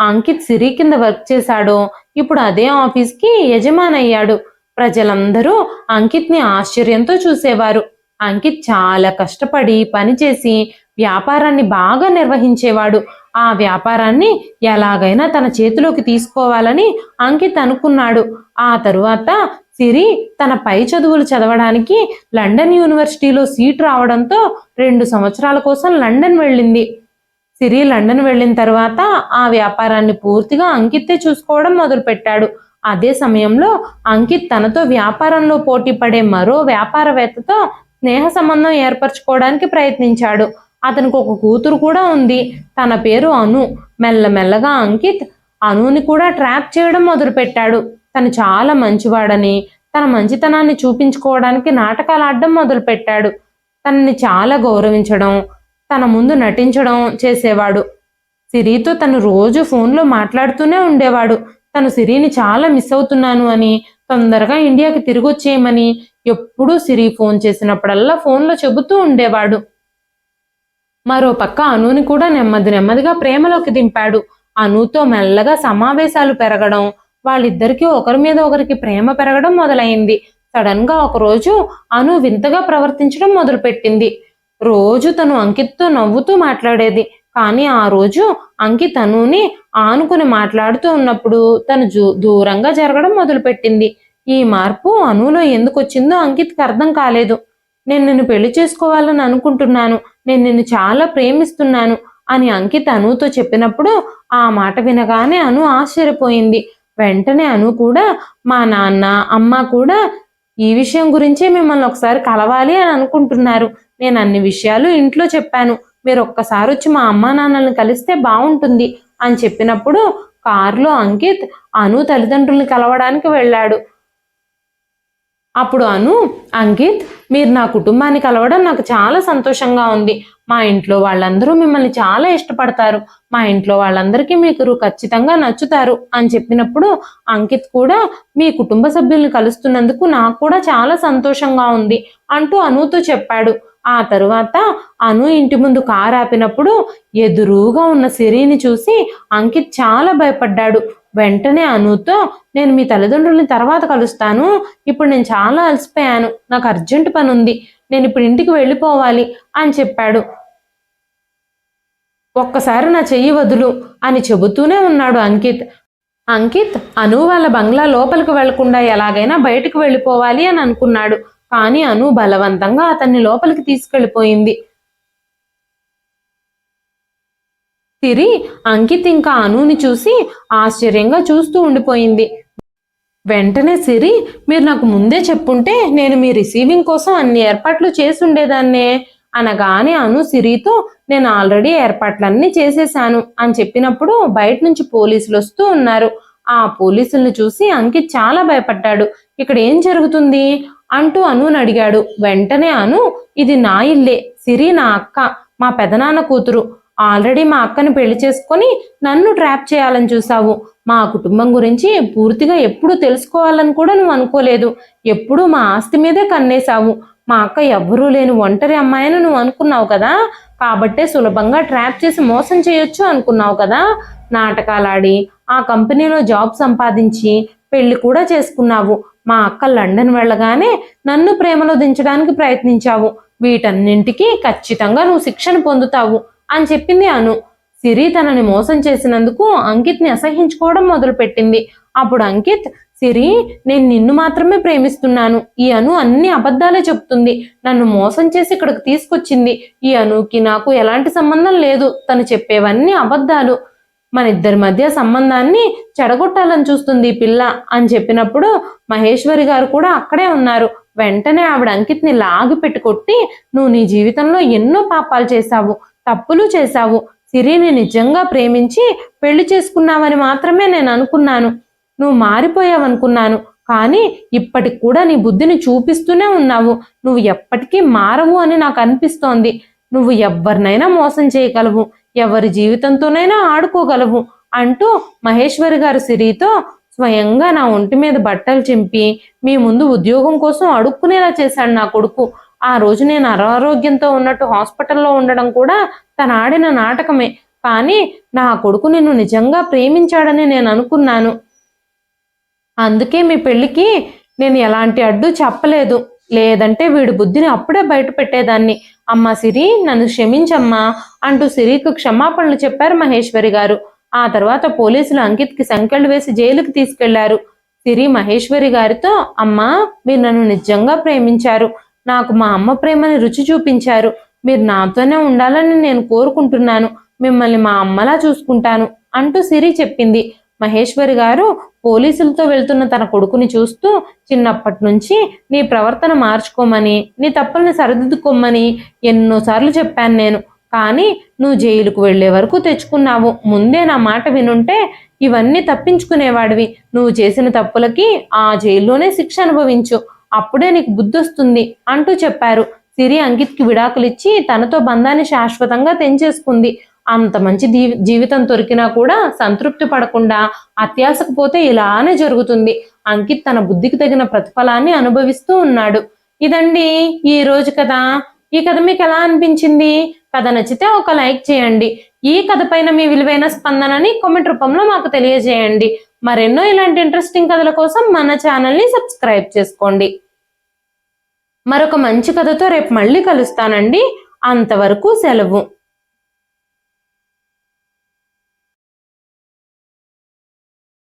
అంకిత్ సిరి కింద వర్క్ చేశాడో ఇప్పుడు అదే ఆఫీస్కి యజమానయ్యాడు. ప్రజలందరూ అంకిత్ని ఆశ్చర్యంతో చూసేవారు. అంకిత్ చాలా కష్టపడి పనిచేసి వ్యాపారాన్ని బాగా నిర్వహించేవాడు. ఆ వ్యాపారాన్ని ఎలాగైనా తన చేతిలోకి తీసుకోవాలని అంకిత్ అనుకున్నాడు. ఆ తరువాత సిరి తన పై చదువులు చదవడానికి లండన్ యూనివర్సిటీలో సీట్ రావడంతో 2 సంవత్సరాల కోసం లండన్ వెళ్ళింది. సిరి లండన్ వెళ్ళిన తర్వాత ఆ వ్యాపారాన్ని పూర్తిగా అంకిత్తే చూసుకోవడం మొదలుపెట్టాడు. అదే సమయంలో అంకిత్ తనతో వ్యాపారంలో పోటీ పడే మరో వ్యాపారవేత్తతో స్నేహ సంబంధం ఏర్పరచుకోవడానికి ప్రయత్నించాడు. అతనికి ఒక కూతురు కూడా ఉంది. తన పేరు అను. మెల్లమెల్లగా అంకిత్ అనుని కూడా ట్రాప్ చేయడం మొదలుపెట్టాడు. తను చాలా మంచివాడని, తన మంచితనాన్ని చూపించుకోవడానికి నాటకాలు ఆడడం మొదలుపెట్టాడు. తనని చాలా గౌరవించడం, తన ముందు నటించడం చేసేవాడు. సిరితో తను రోజు ఫోన్లో మాట్లాడుతూనే ఉండేవాడు. తను సిరిని చాలా మిస్ అవుతున్నాను అని, తొందరగా ఇండియాకి తిరిగి వచ్చేయమని ఎప్పుడూ సిరి ఫోన్ చేసినప్పుడల్లా ఫోన్లో చెబుతూ ఉండేవాడు. మరో పక్క అనుని కూడా నెమ్మదిగా ప్రేమలోకి దింపాడు. అనుతో మెల్లగా సమావేశాలు పెరగడం, వాళ్ళిద్దరికీ ఒకరి మీద ఒకరికి ప్రేమ పెరగడం మొదలైంది. సడన్ గా ఒకరోజు అను వింతగా ప్రవర్తించడం మొదలుపెట్టింది. రోజు తను అంకిత్తో నవ్వుతూ మాట్లాడేది. కానీ ఆ రోజు అంకిత్ అనుని ఆనుకుని మాట్లాడుతూ ఉన్నప్పుడు తను దూరంగా జరగడం మొదలుపెట్టింది. ఈ మార్పు అనులో ఎందుకు వచ్చిందో అంకిత్కి అర్థం కాలేదు. నేను నిన్ను పెళ్లి చేసుకోవాలని అనుకుంటున్నాను, నేను నిన్ను చాలా ప్రేమిస్తున్నాను అని అంకిత్ అనుతో చెప్పినప్పుడు ఆ మాట వినగానే అను ఆశ్చర్యపోయింది. వెంటనే అను కూడా, మా నాన్న అమ్మ కూడా ఈ విషయం గురించే మిమ్మల్ని ఒకసారి కలవాలి అని అనుకుంటున్నారు. నేను అన్ని విషయాలు ఇంట్లో చెప్పాను, మీరు ఒక్కసారి వచ్చి మా అమ్మా నాన్నల్ని కలిస్తే బాగుంటుంది అని చెప్పినప్పుడు కారులో అంకిత్ అను తల్లిదండ్రుల్ని కలవడానికి వెళ్ళాడు. అప్పుడు అను, అంకిత్, మీరు నా కుటుంబాన్ని కలవడం నాకు చాలా సంతోషంగా ఉంది. మా ఇంట్లో వాళ్ళందరూ మిమ్మల్ని చాలా ఇష్టపడతారు, మా ఇంట్లో వాళ్ళందరికీ మీరు ఖచ్చితంగా నచ్చుతారు అని చెప్పినప్పుడు అంకిత్ కూడా, మీ కుటుంబ సభ్యుల్ని కలుస్తున్నందుకు నాకు కూడా చాలా సంతోషంగా ఉంది అంటూ అనుతో చెప్పాడు. ఆ తరువాత అను ఇంటి ముందు కారు ఆపినప్పుడు ఎదురుగా ఉన్న సిరిని చూసి అంకిత్ చాలా భయపడ్డాడు. వెంటనే అనుతో, నేను మీ తల్లిదండ్రుల్ని తర్వాత కలుస్తాను, ఇప్పుడు నేను చాలా అలసిపోయాను, నాకు అర్జెంట్ పని ఉంది, నేను ఇప్పుడు ఇంటికి వెళ్ళిపోవాలి అని చెప్పాడు. ఒక్కసారి నా చెయ్యి వదులు అని చెబుతూనే ఉన్నాడు అంకిత్. అంకిత్ అను వాళ్ళ బంగ్లా లోపలికి వెళ్లకుండా ఎలాగైనా బయటకు వెళ్ళిపోవాలి అని అనుకున్నాడు. కానీ అను బలవంతంగా అతన్ని లోపలికి తీసుకెళ్లిపోయింది. సిరి అంకిత్ ఇంకా అనుని చూసి ఆశ్చర్యంగా చూస్తూ ఉండిపోయింది. వెంటనే సిరి, మీరు నాకు ముందే చెప్పుంటే నేను మీ రిసీవింగ్ కోసం అన్ని ఏర్పాట్లు చేసి ఉండేదాన్నే అనగానే అను సిరితో, నేను ఆల్రెడీ ఏర్పాట్లన్నీ చేసేశాను అని చెప్పినప్పుడు బయట నుంచి పోలీసులు వస్తూ ఉన్నారు. ఆ పోలీసుల్ని చూసి అంకిత్ చాలా భయపడ్డాడు. ఇక్కడ ఏం జరుగుతుంది అంటూ అనుని అడిగాడు. వెంటనే అను, ఇది నా ఇల్లే, సిరి నా అక్క, మా పెదనాన్న కూతురు, ఆల్రెడీ మా అక్కని పెళ్లి చేసుకొని నన్ను ట్రాప్ చేయాలని చూసావు. మా కుటుంబం గురించి పూర్తిగా ఎప్పుడూ తెలుసుకోవాలని కూడా నువ్వు అనుకోలేదు, ఎప్పుడూ మా ఆస్తి మీదే కన్నేశావు. మా అక్క ఎవ్వరూ లేని ఒంటరి అమ్మాయిని నువ్వు అనుకున్నావు కదా, కాబట్టే సులభంగా ట్రాప్ చేసి మోసం చేయొచ్చు అనుకున్నావు కదా. నాటకాలాడి ఆ కంపెనీలో జాబ్ సంపాదించి పెళ్లి కూడా చేసుకున్నావు. మా అక్క లండన్ వెళ్ళగానే నన్ను ప్రేమలో దించడానికి ప్రయత్నించావు. వీటన్నింటికి ఖచ్చితంగా నువ్వు శిక్షను పొందుతావు అని చెప్పింది అను. సిరి తనని మోసం చేసినందుకు అంకిత్ని అసహించుకోవడం మొదలుపెట్టింది. అప్పుడు అంకిత్, సిరి, నేను నిన్ను మాత్రమే ప్రేమిస్తున్నాను, ఈ అను అన్ని అబద్ధాలే చెప్తుంది, నన్ను మోసం చేసి ఇక్కడికి తీసుకొచ్చింది, ఈ అనుకి నాకు ఎలాంటి సంబంధం లేదు, తను చెప్పేవన్నీ అబద్ధాలు, మన ఇద్దరి మధ్య సంబంధాన్ని చెడగొట్టాలని చూస్తుంది ఈ పిల్ల అని చెప్పినప్పుడు మహేశ్వరి గారు కూడా అక్కడే ఉన్నారు. వెంటనే ఆవిడ అంకిత్ని లాగి పెట్టి కొట్టి, నువ్వు నీ జీవితంలో ఎన్నో పాపాలు చేశావు, తప్పులు చేశావు, సిరిని నిజంగా ప్రేమించి పెళ్లి చేసుకున్నావని మాత్రమే నేను అనుకున్నాను, నువ్వు మారిపోయావనుకున్నాను, కానీ ఇప్పటికి కూడా నీ బుద్ధిని చూపిస్తూనే ఉన్నావు, నువ్వు ఎప్పటికీ మారవు అని నాకు అనిపిస్తోంది, నువ్వు ఎవరినైనా మోసం చేయగలవు, ఎవరి జీవితంతోనైనా ఆడుకోగలవు అంటూ మహేశ్వరి గారు సిరితో స్వయంగా నా ఒంటి మీద బట్టలు చింపి మీ ముందు ఉద్యోగం కోసం అడుక్కునేలా చేశాడు నా కొడుకు. ఆ రోజు నేను అనారోగ్యంతో ఉన్నట్టు హాస్పిటల్లో ఉండడం కూడా తను ఆడిన నాటకమే, కానీ నా కొడుకు నిన్ను నిజంగా ప్రేమించాడని నేను అనుకున్నాను, అందుకే మీ పెళ్లికి నేను ఎలాంటి అడ్డు చెప్పలేదు, లేదంటే వీడి బుద్ధిని అప్పుడే బయట పెట్టేదాన్ని. అమ్మా సిరి, నన్ను క్షమించమ్మా అంటూ సిరికి క్షమాపణలు చెప్పారు మహేశ్వరి గారు. ఆ తర్వాత పోలీసులు అంకిత్కి సంకెళ్ళు వేసి జైలుకి తీసుకెళ్లారు. సిరి మహేశ్వరి గారితో, అమ్మా, మీరు నన్ను నిజంగా ప్రేమించారు, నాకు మా అమ్మ ప్రేమని రుచి చూపించారు, మీరు నాతోనే ఉండాలని నేను కోరుకుంటున్నాను, మిమ్మల్ని మా అమ్మలా చూసుకుంటాను అంటూ సిరి చెప్పింది. మహేశ్వరి గారు పోలీసులతో వెళ్తున్న తన కొడుకుని చూస్తూ, చిన్నప్పటి నుంచి నీ ప్రవర్తన మార్చుకోమని, నీ తప్పుల్ని సరిదిద్దుకోమని ఎన్నోసార్లు చెప్పాను నేను, కానీ నువ్వు జైలుకు వెళ్లే వరకు తెచ్చుకున్నావు, ముందే నా మాట వినుంటే ఇవన్నీ తప్పించుకునేవాడివి, నువ్వు చేసిన తప్పులకి ఆ జైల్లోనే శిక్ష అనుభవించు, అప్పుడే నీకు బుద్ధి వస్తుంది అంటూ చెప్పారు. సిరి అంకిత్కి విడాకులు ఇచ్చి తనతో బంధాన్ని శాశ్వతంగా తెంచేసుకుంది. అంత మంచి జీవితం దొరికినా కూడా సంతృప్తి పడకుండా అత్యాశకు పోతే ఇలానే జరుగుతుంది. అంకిత్ తన బుద్ధికి తగిన ప్రతిఫలాన్ని అనుభవిస్తూ ఉన్నాడు. ఇదండి ఈ రోజు కథ. ఈ కథ మీకు ఎలా అనిపించింది? కథ నచ్చితే ఒక లైక్ చేయండి. ఈ కథ పైన మీ విలువైన స్పందనని కామెంట్ రూపంలో మాకు తెలియజేయండి. మరెన్నో ఇలాంటి ఇంట్రెస్టింగ్ కథల కోసం మన ఛానల్ని సబ్స్క్రైబ్ చేసుకోండి. మరొక మంచి కథతో రేపు మళ్ళీ కలుస్తానండి. అంతవరకు సెలవు.